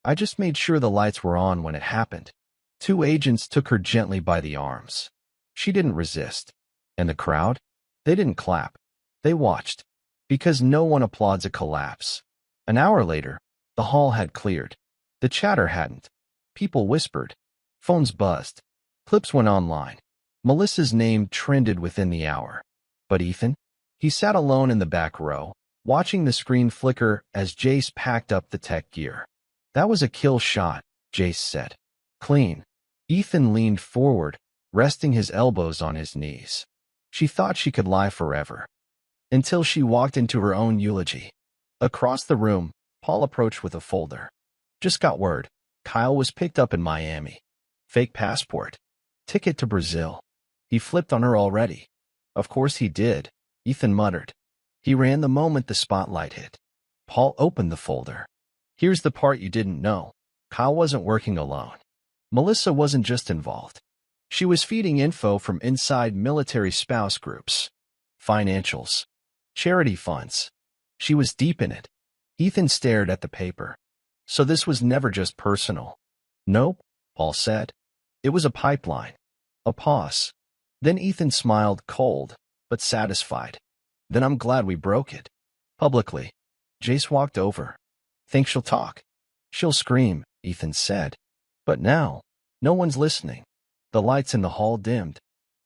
I just made sure the lights were on when it happened." Two agents took her gently by the arms. She didn't resist. And the crowd? They didn't clap. They watched. Because no one applauds a collapse. An hour later, the hall had cleared. The chatter hadn't. People whispered. Phones buzzed. Clips went online. Melissa's name trended within the hour. But Ethan? He sat alone in the back row, watching the screen flicker as Jace packed up the tech gear. "That was a kill shot," Jace said. "Clean." Ethan leaned forward, resting his elbows on his knees. She thought she could lie forever. Until she walked into her own eulogy. Across the room, Paul approached with a folder. "Just got word. Kyle was picked up in Miami. Fake passport. Ticket to Brazil. He flipped on her already." "Of course he did," Ethan muttered. "He ran the moment the spotlight hit." Paul opened the folder. "Here's the part you didn't know. Kyle wasn't working alone. Melissa wasn't just involved. She was feeding info from inside military spouse groups. Financials. Charity funds. She was deep in it." Ethan stared at the paper. "So this was never just personal." "Nope," Paul said. "It was a pipeline." A pause. Then Ethan smiled, cold, but satisfied. "Then I'm glad we broke it. Publicly." Jace walked over. Think she'll talk? She'll scream, Ethan said. But now, no one's listening. The lights in the hall dimmed.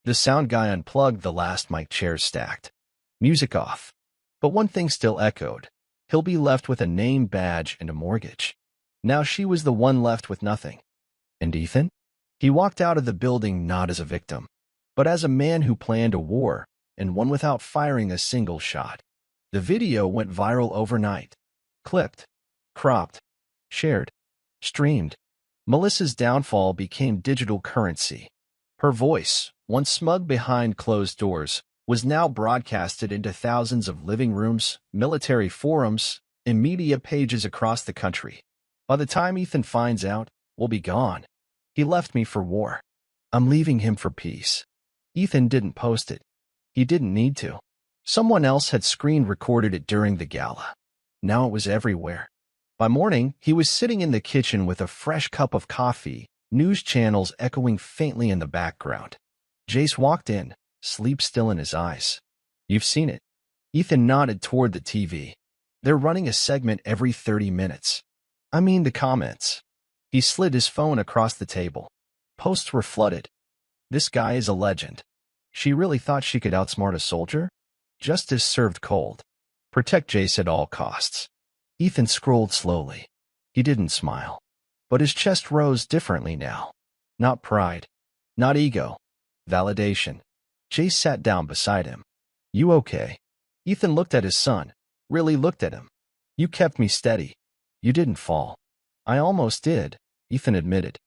The sound guy unplugged the last mic chairs stacked. Music off. But one thing still echoed. He'll be left with a name badge and a mortgage. Now she was the one left with nothing. And Ethan? He walked out of the building not as a victim, but as a man who planned a war and won without firing a single shot. The video went viral overnight. Clipped, cropped, shared, streamed. Melissa's downfall became digital currency. Her voice, once smug behind closed doors, was now broadcasted into thousands of living rooms, military forums, and media pages across the country. By the time Ethan finds out, we'll be gone. He left me for war. I'm leaving him for peace. Ethan didn't post it. He didn't need to. Someone else had screen recorded it during the gala. Now it was everywhere. By morning, he was sitting in the kitchen with a fresh cup of coffee, news channels echoing faintly in the background. Jace walked in, sleep still in his eyes. You've seen it. Ethan nodded toward the TV. They're running a segment every 30 minutes. I mean the comments. He slid his phone across the table. Posts were flooded. This guy is a legend. She really thought she could outsmart a soldier? Justice served cold. Protect Jace at all costs. Ethan scrolled slowly. He didn't smile. But his chest rose differently now. Not pride. Not ego. Validation. Jace sat down beside him. You okay? Ethan looked at his son. Really looked at him. You kept me steady. You didn't fall. I almost did, Ethan admitted.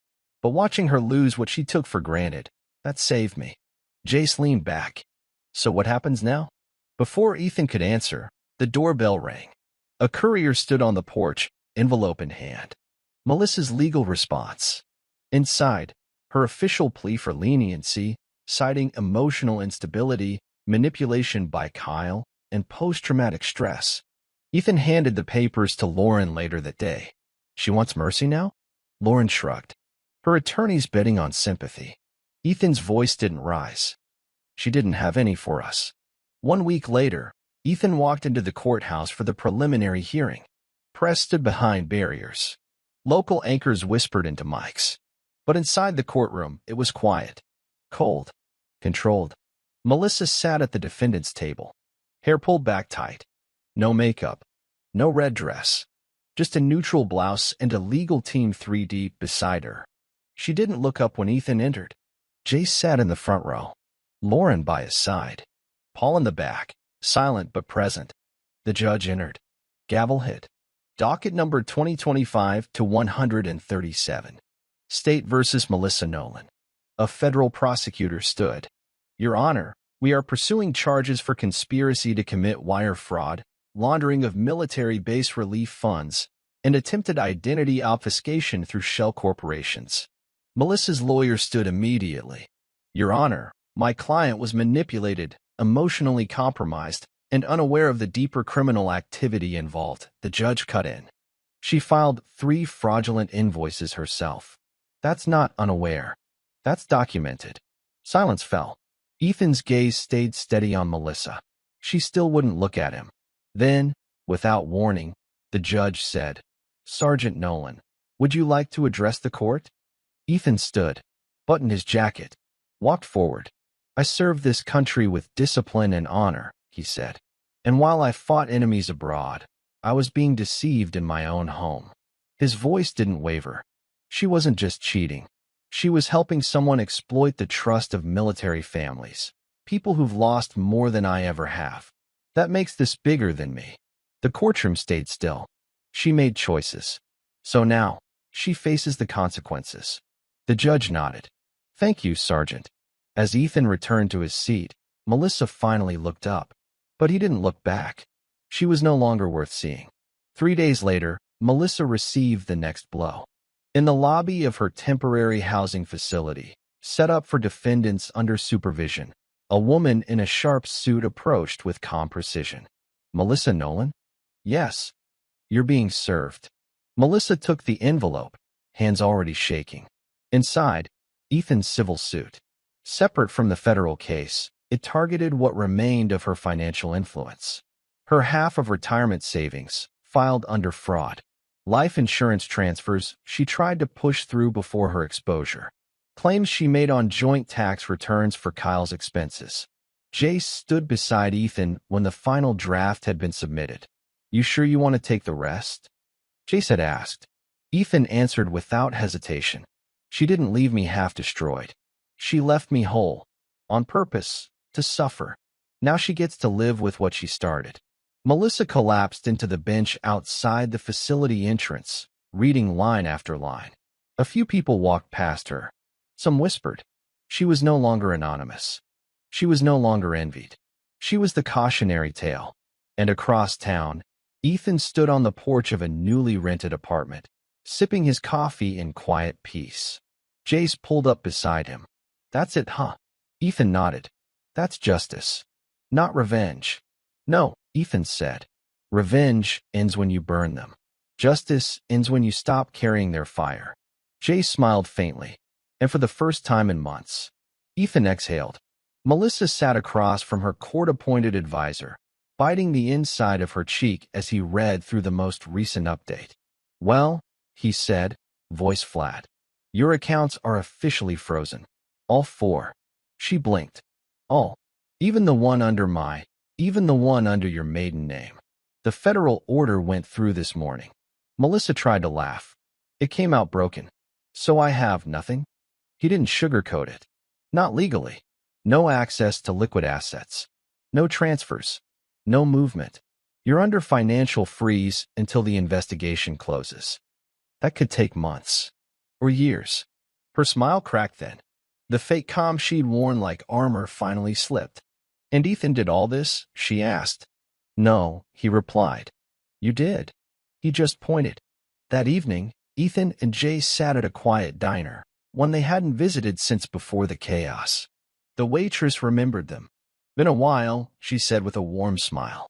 But watching her lose what she took for granted, that saved me. Jace leaned back. So what happens now? Before Ethan could answer, the doorbell rang. A courier stood on the porch, envelope in hand. Melissa's legal response. Inside, her official plea for leniency, citing emotional instability, manipulation by Kyle, and post-traumatic stress. Ethan handed the papers to Lauren later that day. She wants mercy now? Lauren shrugged. Her attorney's betting on sympathy. Ethan's voice didn't rise. She didn't have any for us. 1 week later, Ethan walked into the courthouse for the preliminary hearing. Press stood behind barriers. Local anchors whispered into mics. But inside the courtroom, it was quiet. Cold. Controlled. Melissa sat at the defendant's table. Hair pulled back tight. No makeup. No red dress. Just a neutral blouse and a legal team 3 deep beside her. She didn't look up when Ethan entered. Jace sat in the front row. Lauren by his side. Paul in the back, silent but present. The judge entered. Gavel hit. Docket number 2025-137. State versus Melissa Nolan. A federal prosecutor stood. Your Honor, we are pursuing charges for conspiracy to commit wire fraud, laundering of military base relief funds, and attempted identity obfuscation through shell corporations. Melissa's lawyer stood immediately. Your Honor, my client was manipulated, emotionally compromised, and unaware of the deeper criminal activity involved. The judge cut in. She filed 3 fraudulent invoices herself. That's not unaware. That's documented. Silence fell. Ethan's gaze stayed steady on Melissa. She still wouldn't look at him. Then, without warning, the judge said, Sergeant Nolan, would you like to address the court? Ethan stood, buttoned his jacket, walked forward. I served this country with discipline and honor, he said. And while I fought enemies abroad, I was being deceived in my own home. His voice didn't waver. She wasn't just cheating. She was helping someone exploit the trust of military families, people who've lost more than I ever have. That makes this bigger than me. The courtroom stayed still. She made choices. So now, she faces the consequences. The judge nodded. Thank you, Sergeant. As Ethan returned to his seat, Melissa finally looked up. But he didn't look back. She was no longer worth seeing. 3 days later, Melissa received the next blow. In the lobby of her temporary housing facility, set up for defendants under supervision, a woman in a sharp suit approached with calm precision. Melissa Nolan? Yes. You're being served. Melissa took the envelope, hands already shaking. Inside, Ethan's civil suit. Separate from the federal case, it targeted what remained of her financial influence. Her half of retirement savings, filed under fraud. Life insurance transfers she tried to push through before her exposure. Claims she made on joint tax returns for Kyle's expenses. Jace stood beside Ethan when the final draft had been submitted. "You sure you want to take the rest?" Jace had asked. Ethan answered without hesitation. "She didn't leave me half destroyed. She left me whole. On purpose, to suffer. Now she gets to live with what she started." Melissa collapsed into the bench outside the facility entrance, reading line after line. A few people walked past her. Some whispered. She was no longer anonymous. She was no longer envied. She was the cautionary tale. And across town, Ethan stood on the porch of a newly rented apartment, sipping his coffee in quiet peace. Jace pulled up beside him. "That's it, huh?" Ethan nodded. "That's justice. Not revenge." "No," Ethan said. "Revenge ends when you burn them. Justice ends when you stop carrying their fire." Jace smiled faintly. And for the first time in months, Ethan exhaled. Melissa sat across from her court-appointed advisor, biting the inside of her cheek as he read through the most recent update. "Well," he said, voice flat, "your accounts are officially frozen. All 4. She blinked. "All. Even the one under your maiden name. The federal order went through this morning." Melissa tried to laugh. It came out broken. "So I have nothing?" He didn't sugarcoat it. "Not legally. No access to liquid assets. No transfers. No movement. You're under financial freeze until the investigation closes. That could take months. Or years." Her smile cracked then. The fake calm she'd worn like armor finally slipped. "And Ethan did all this?" she asked. "No," he replied. "You did." He just pointed. That evening, Ethan and Jace sat at a quiet diner, one they hadn't visited since before the chaos. The waitress remembered them. "Been a while," she said with a warm smile.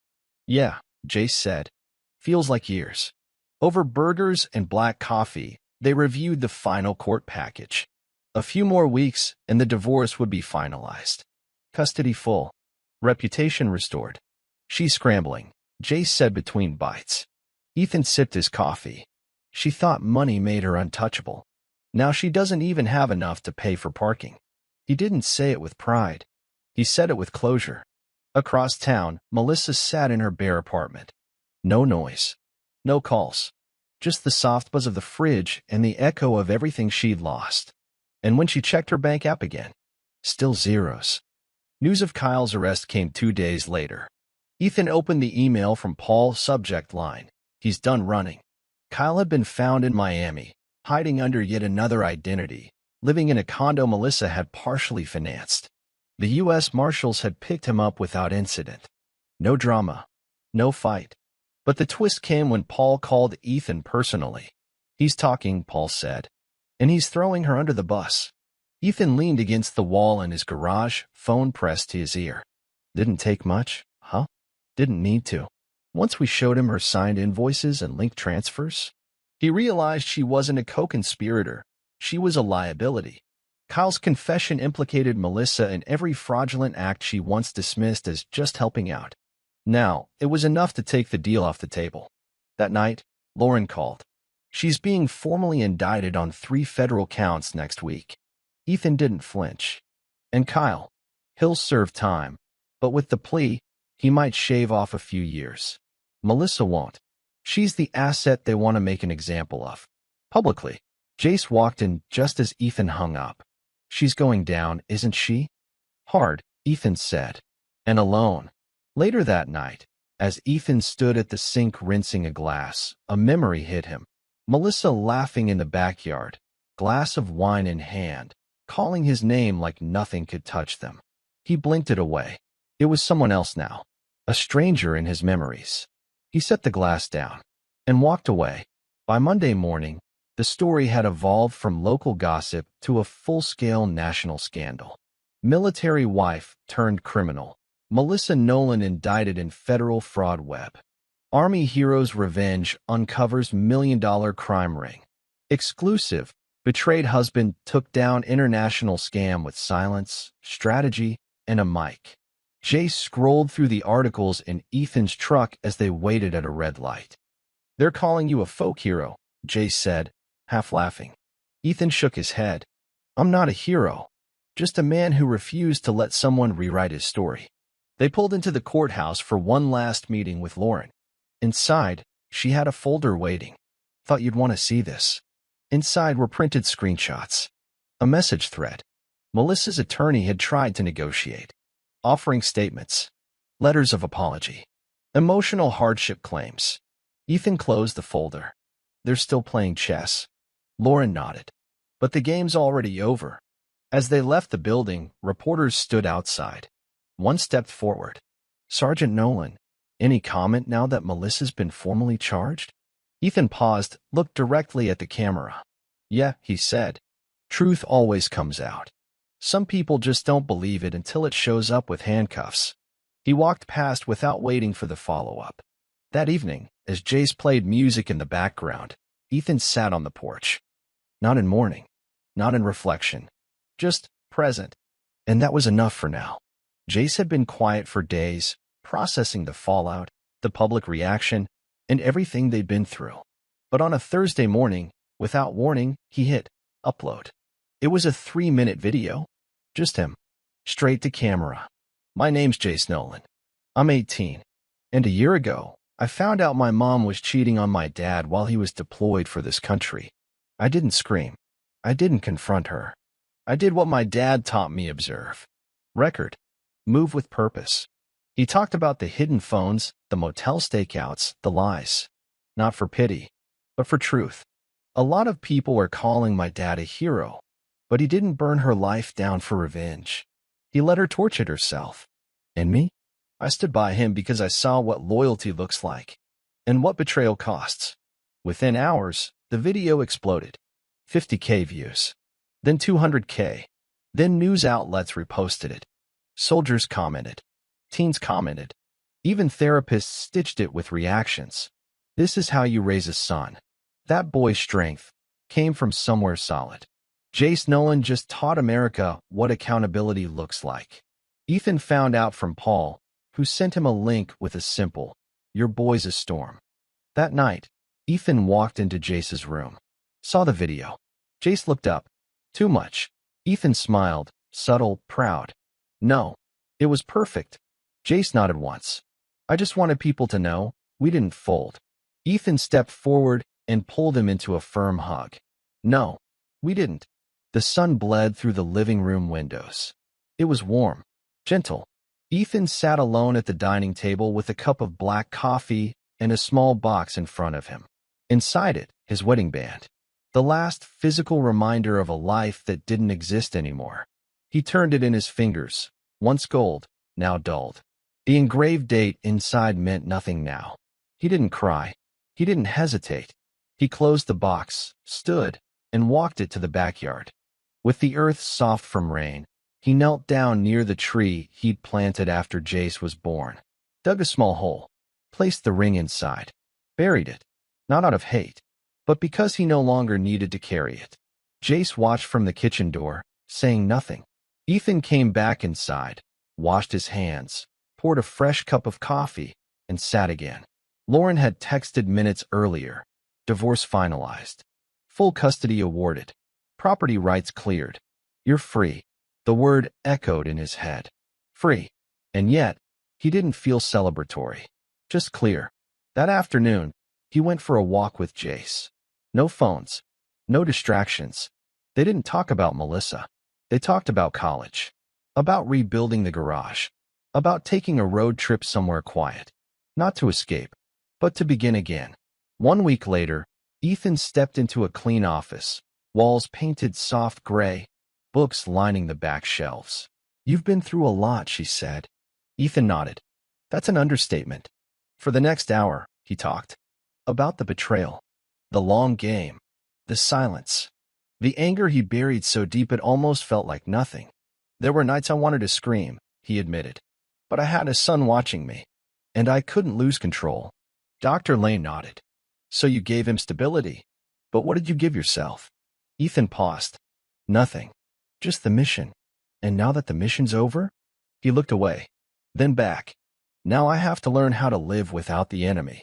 "Yeah," Jace said. "Feels like years." Over burgers and black coffee, they reviewed the final court package. A few more weeks and the divorce would be finalized. Custody full. Reputation restored. "She's scrambling," Jace said between bites. Ethan sipped his coffee. "She thought money made her untouchable. Now she doesn't even have enough to pay for parking." He didn't say it with pride. He said it with closure. Across town, Melissa sat in her bare apartment. No noise. No calls. Just the soft buzz of the fridge and the echo of everything she'd lost. And when she checked her bank app again, still zeros. News of Kyle's arrest came 2 days later. Ethan opened the email from Paul's subject line. "He's done running." Kyle had been found in Miami, hiding under yet another identity, living in a condo Melissa had partially financed. The U.S. Marshals had picked him up without incident. No drama. No fight. But the twist came when Paul called Ethan personally. "He's talking," Paul said. "And he's throwing her under the bus." Ethan leaned against the wall in his garage, phone pressed to his ear. "Didn't take much, huh?" "Didn't need to." Once we showed him her signed invoices and linked transfers, he realized she wasn't a co-conspirator. She was a liability. Kyle's confession implicated Melissa in every fraudulent act she once dismissed as just helping out. Now, it was enough to take the deal off the table. That night, Lauren called. "She's being formally indicted on 3 federal counts next week." Ethan didn't flinch. "And Kyle? He'll serve time. But with the plea, he might shave off a few years. Melissa won't. She's the asset they want to make an example of. Publicly." Jace walked in just as Ethan hung up. "She's going down, isn't she?" "Hard," Ethan said. "And alone." Later that night, as Ethan stood at the sink rinsing a glass, a memory hit him. Melissa laughing in the backyard, glass of wine in hand, calling his name like nothing could touch them. He blinked it away. It was someone else now, a stranger in his memories. He set the glass down and walked away. By Monday morning, the story had evolved from local gossip to a full-scale national scandal. Military wife turned criminal. Melissa Nolan indicted in federal fraud web. Army hero's revenge uncovers million-dollar crime ring. Exclusive. Betrayed husband took down international scam with silence, strategy, and a mic. Jace scrolled through the articles in Ethan's truck as they waited at a red light. They're calling you a folk hero, Jace said, half laughing. Ethan shook his head. I'm not a hero. Just a man who refused to let someone rewrite his story. They pulled into the courthouse for one last meeting with Lauren. Inside, she had a folder waiting. Thought you'd want to see this. Inside were printed screenshots. A message thread. Melissa's attorney had tried to negotiate, offering statements, letters of apology, emotional hardship claims. Ethan closed the folder. They're still playing chess. Lauren nodded. But the game's already over. As they left the building, reporters stood outside. One stepped forward. Sergeant Nolan, any comment now that Melissa's been formally charged? Ethan paused, looked directly at the camera. Yeah, he said. Truth always comes out. Some people just don't believe it until it shows up with handcuffs. He walked past without waiting for the follow-up. That evening, as Jace played music in the background, Ethan sat on the porch. Not in mourning, not in reflection, just present. And that was enough for now. Jace had been quiet for days, processing the fallout, the public reaction, and everything they'd been through. But on a Thursday morning, without warning, he hit upload. It was a 3-minute video. Just him. Straight to camera. My name's Jace Nolan. I'm 18. And a year ago, I found out my mom was cheating on my dad while he was deployed for this country. I didn't scream. I didn't confront her. I did what my dad taught me: observe. Record. Move with purpose. He talked about the hidden phones, the motel stakeouts, the lies. Not for pity, but for truth. A lot of people are calling my dad a hero, but he didn't burn her life down for revenge. He let her torture herself. And me? I stood by him because I saw what loyalty looks like and what betrayal costs. Within hours, the video exploded. 50K views. Then 200K. Then news outlets reposted it. Soldiers commented. Teens commented. Even therapists stitched it with reactions. This is how you raise a son. That boy's strength came from somewhere solid. Jace Nolan just taught America what accountability looks like. Ethan found out from Paul, who sent him a link with a simple, "Your boy's a storm." That night, Ethan walked into Jace's room. Saw the video. Jace looked up. Too much. Ethan smiled, subtle, proud. No. It was perfect. Jace nodded once. I just wanted people to know we didn't fold. Ethan stepped forward and pulled him into a firm hug. No, we didn't. The sun bled through the living room windows. It was warm, gentle. Ethan sat alone at the dining table with a cup of black coffee and a small box in front of him. Inside it, his wedding band. The last physical reminder of a life that didn't exist anymore. He turned it in his fingers, once gold, now dulled. The engraved date inside meant nothing now. He didn't cry. He didn't hesitate. He closed the box, stood, and walked it to the backyard. With the earth soft from rain, he knelt down near the tree he'd planted after Jace was born, dug a small hole, placed the ring inside, buried it, not out of hate, but because he no longer needed to carry it. Jace watched from the kitchen door, saying nothing. Ethan came back inside, washed his hands, poured a fresh cup of coffee, and sat again. Lauren had texted minutes earlier. Divorce finalized. Full custody awarded. Property rights cleared. You're free. The word echoed in his head. Free. And yet, he didn't feel celebratory. Just clear. That afternoon, he went for a walk with Jace. No phones. No distractions. They didn't talk about Melissa. They talked about college. About rebuilding the garage. About taking a road trip somewhere quiet. Not to escape, but to begin again. 1 week later, Ethan stepped into a clean office. Walls painted soft gray. Books lining the back shelves. You've been through a lot, she said. Ethan nodded. That's an understatement. For the next hour, he talked. About the betrayal. The long game. The silence. The anger he buried so deep it almost felt like nothing. There were nights I wanted to scream, he admitted. But I had a son watching me. And I couldn't lose control. Dr. Lane nodded. So you gave him stability. But what did you give yourself? Ethan paused. Nothing. Just the mission. And now that the mission's over? He looked away. Then back. Now I have to learn how to live without the enemy.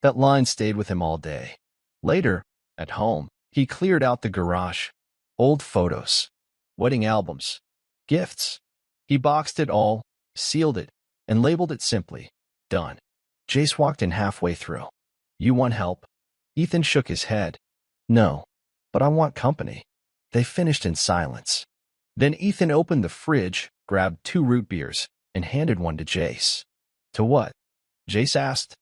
That line stayed with him all day. Later, at home, he cleared out the garage. Old photos, wedding albums, gifts. He boxed it all, sealed it, and labeled it simply, "Done." Jace walked in halfway through. "You want help?" Ethan shook his head. "No, but I want company." They finished in silence. Then Ethan opened the fridge, grabbed 2 root beers, and handed one to Jace. "To what?" Jace asked.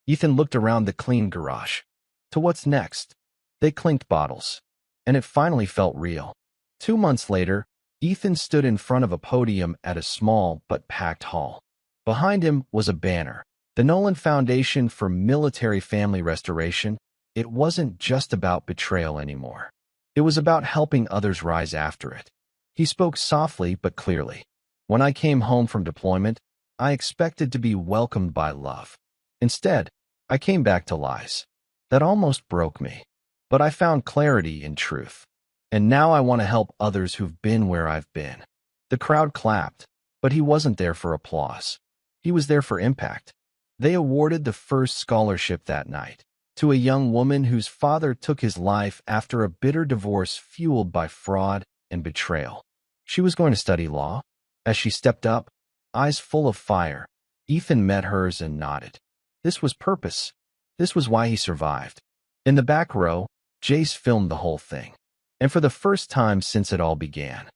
Ethan looked around the clean garage. "To what's next?" They clinked bottles. And it finally felt real. 2 months later, Ethan stood in front of a podium at a small but packed hall. Behind him was a banner, the Nolan Foundation for Military Family Restoration. It wasn't just about betrayal anymore. It was about helping others rise after it. He spoke softly but clearly. "When I came home from deployment, I expected to be welcomed by love. Instead, I came back to lies. That almost broke me. But I found clarity in truth. And now I want to help others who've been where I've been." The crowd clapped, but he wasn't there for applause. He was there for impact. They awarded the first scholarship that night to a young woman whose father took his life after a bitter divorce fueled by fraud and betrayal. She was going to study law. As she stepped up, eyes full of fire, Ethan met hers and nodded. This was purpose. This was why he survived. In the back row, Jace filmed the whole thing. And for the first time since it all began,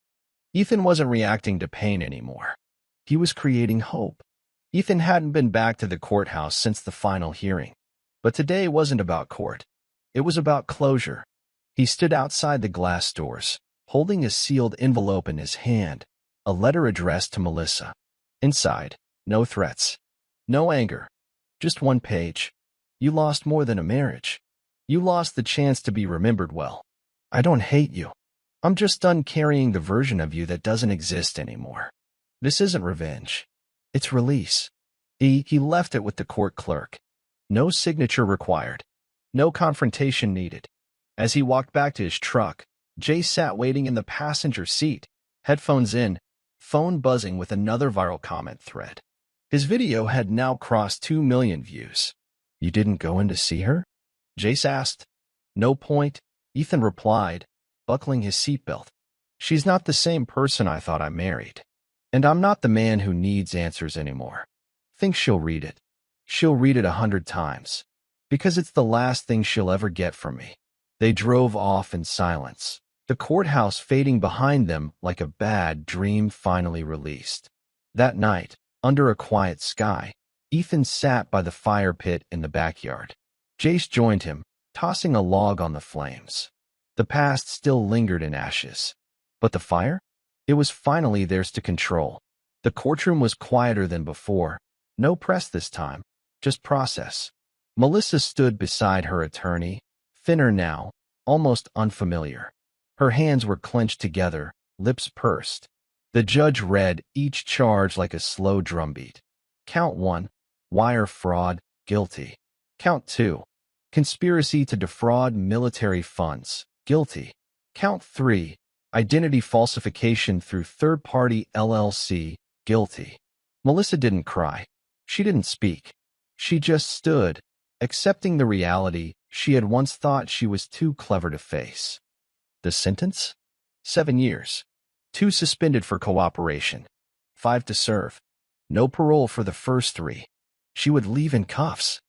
Ethan wasn't reacting to pain anymore. He was creating hope. Ethan hadn't been back to the courthouse since the final hearing. But today wasn't about court. It was about closure. He stood outside the glass doors, holding a sealed envelope in his hand, a letter addressed to Melissa. Inside, no threats, no anger, just one page. "You lost more than a marriage. You lost the chance to be remembered well. I don't hate you. I'm just done carrying the version of you that doesn't exist anymore. This isn't revenge. It's release." He left it with the court clerk. No signature required. No confrontation needed. As he walked back to his truck, Jay sat waiting in the passenger seat, headphones in, phone buzzing with another viral comment thread. His video had now crossed 2 million views. "You didn't go in to see her?" Jace asked. "No point," Ethan replied, buckling his seatbelt. "She's not the same person I thought I married. And I'm not the man who needs answers anymore. Think she'll read it. She'll read it 100 times. Because it's the last thing she'll ever get from me." They drove off in silence, the courthouse fading behind them like a bad dream finally released. That night, under a quiet sky, Ethan sat by the fire pit in the backyard. Jace joined him, tossing a log on the flames. The past still lingered in ashes. But the fire? It was finally theirs to control. The courtroom was quieter than before. No press this time, just process. Melissa stood beside her attorney, thinner now, almost unfamiliar. Her hands were clenched together, lips pursed. The judge read each charge like a slow drumbeat. Count 1, wire fraud, guilty. Count 2, conspiracy to defraud military funds, guilty. Count 3, identity falsification through third-party LLC, guilty. Melissa didn't cry. She didn't speak. She just stood, accepting the reality she had once thought she was too clever to face. The sentence? 7 years. 2 suspended for cooperation. 5 to serve. No parole for the first 3. She would leave in cuffs.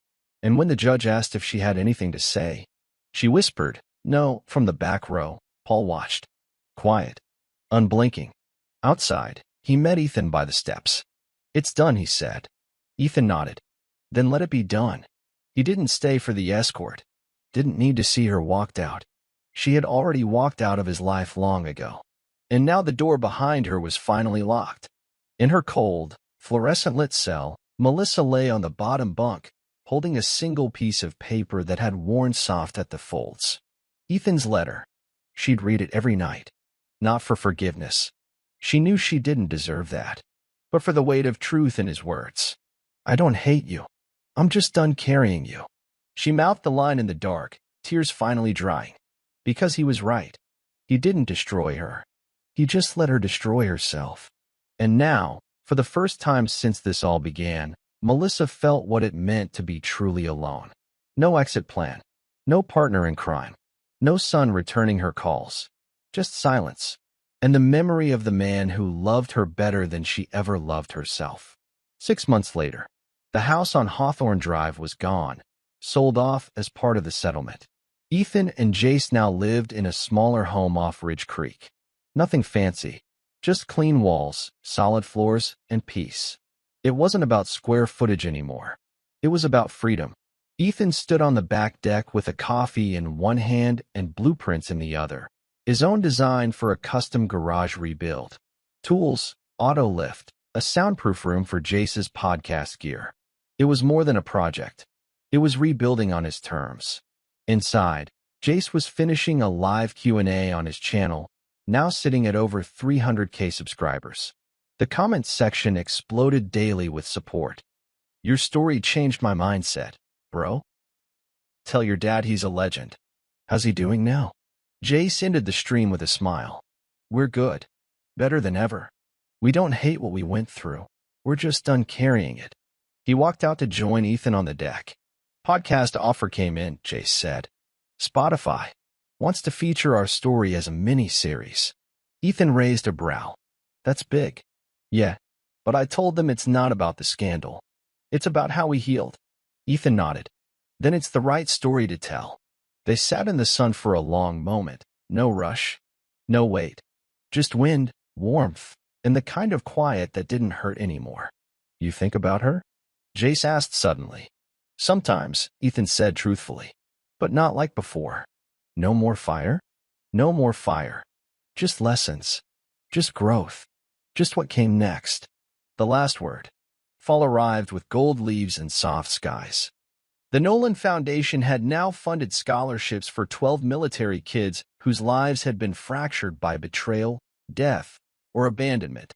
And when the judge asked if she had anything to say, she whispered, "No," from the back row. Paul watched. Quiet. Unblinking. Outside, he met Ethan by the steps. "It's done," he said. Ethan nodded. "Then let it be done." He didn't stay for the escort. Didn't need to see her walked out. She had already walked out of his life long ago. And now the door behind her was finally locked. In her cold, fluorescent-lit cell, Melissa lay on the bottom bunk, holding a single piece of paper that had worn soft at the folds. Ethan's letter. She'd read it every night. Not for forgiveness. She knew she didn't deserve that. But for the weight of truth in his words. "I don't hate you. I'm just done carrying you." She mouthed the line in the dark, tears finally drying. Because he was right. He didn't destroy her. He just let her destroy herself. And now, for the first time since this all began, Melissa felt what it meant to be truly alone. No exit plan. No partner in crime. No son returning her calls. Just silence. And the memory of the man who loved her better than she ever loved herself. 6 months later, the house on Hawthorne Drive was gone, sold off as part of the settlement. Ethan and Jace now lived in a smaller home off Ridge Creek. Nothing fancy, just clean walls, solid floors, and peace. It wasn't about square footage anymore. It was about freedom. Ethan stood on the back deck with a coffee in one hand and blueprints in the other, his own design for a custom garage rebuild. Tools, auto lift, a soundproof room for Jace's podcast gear. It was more than a project. It was rebuilding on his terms. Inside, Jace was finishing a live Q&A on his channel, now sitting at over 300K subscribers. The comments section exploded daily with support. Your story changed my mindset, bro. Tell your dad he's a legend. How's he doing now? Jace ended the stream with a smile. We're good. Better than ever. We don't hate what we went through. We're just done carrying it. He walked out to join Ethan on the deck. Podcast offer came in, Jace said. Spotify wants to feature our story as a mini-series. Ethan raised a brow. That's big. Yeah, but I told them it's not about the scandal. It's about how we healed. Ethan nodded. Then it's the right story to tell. They sat in the sun for a long moment. No rush. No wait. Just wind, warmth, and the kind of quiet that didn't hurt anymore. You think about her? Jace asked suddenly. Sometimes, Ethan said truthfully. But not like before. No more fire? No more fire. Just lessons. Just growth. Just what came next. The last word. Fall arrived with gold leaves and soft skies. The Nolan Foundation had now funded scholarships for 12 military kids whose lives had been fractured by betrayal, death, or abandonment.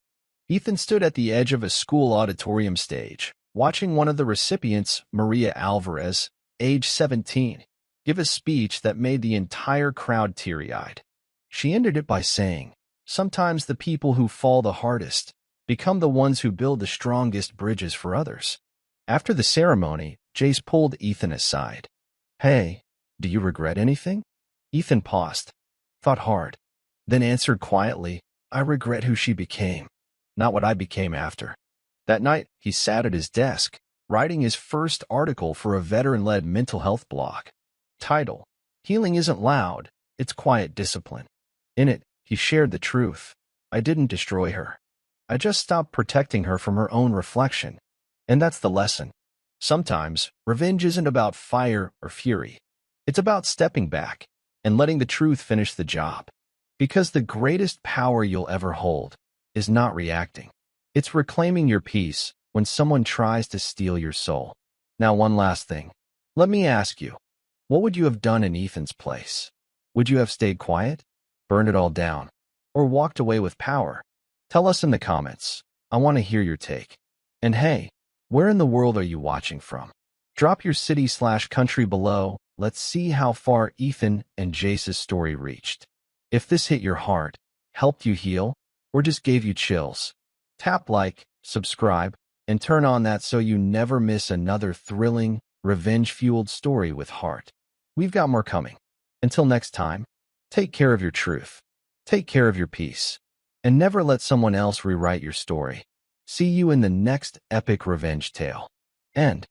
Ethan stood at the edge of a school auditorium stage, watching one of the recipients, Maria Alvarez, age 17, give a speech that made the entire crowd teary-eyed. She ended it by saying, "Sometimes the people who fall the hardest become the ones who build the strongest bridges for others." After the ceremony, Jace pulled Ethan aside. Hey, do you regret anything? Ethan paused, thought hard, then answered quietly, I regret who she became, not what I became after. That night, he sat at his desk, writing his first article for a veteran-led mental health blog. Title, Healing Isn't Loud, It's Quiet Discipline. In it, he shared the truth. I didn't destroy her. I just stopped protecting her from her own reflection. And that's the lesson. Sometimes, revenge isn't about fire or fury. It's about stepping back and letting the truth finish the job. Because the greatest power you'll ever hold is not reacting. It's reclaiming your peace when someone tries to steal your soul. Now, one last thing. Let me ask you, what would you have done in Ethan's place? Would you have stayed quiet, burned it all down, or walked away with power? Tell us in the comments. I want to hear your take. And hey, where in the world are you watching from? Drop your city/country below. Let's see how far Ethan and Jace's story reached. If this hit your heart, helped you heal, or just gave you chills, tap like, subscribe, and turn on that so you never miss another thrilling, revenge-fueled story with heart. We've got more coming. Until next time, take care of your truth, take care of your peace, and never let someone else rewrite your story. See you in the next epic revenge tale. End.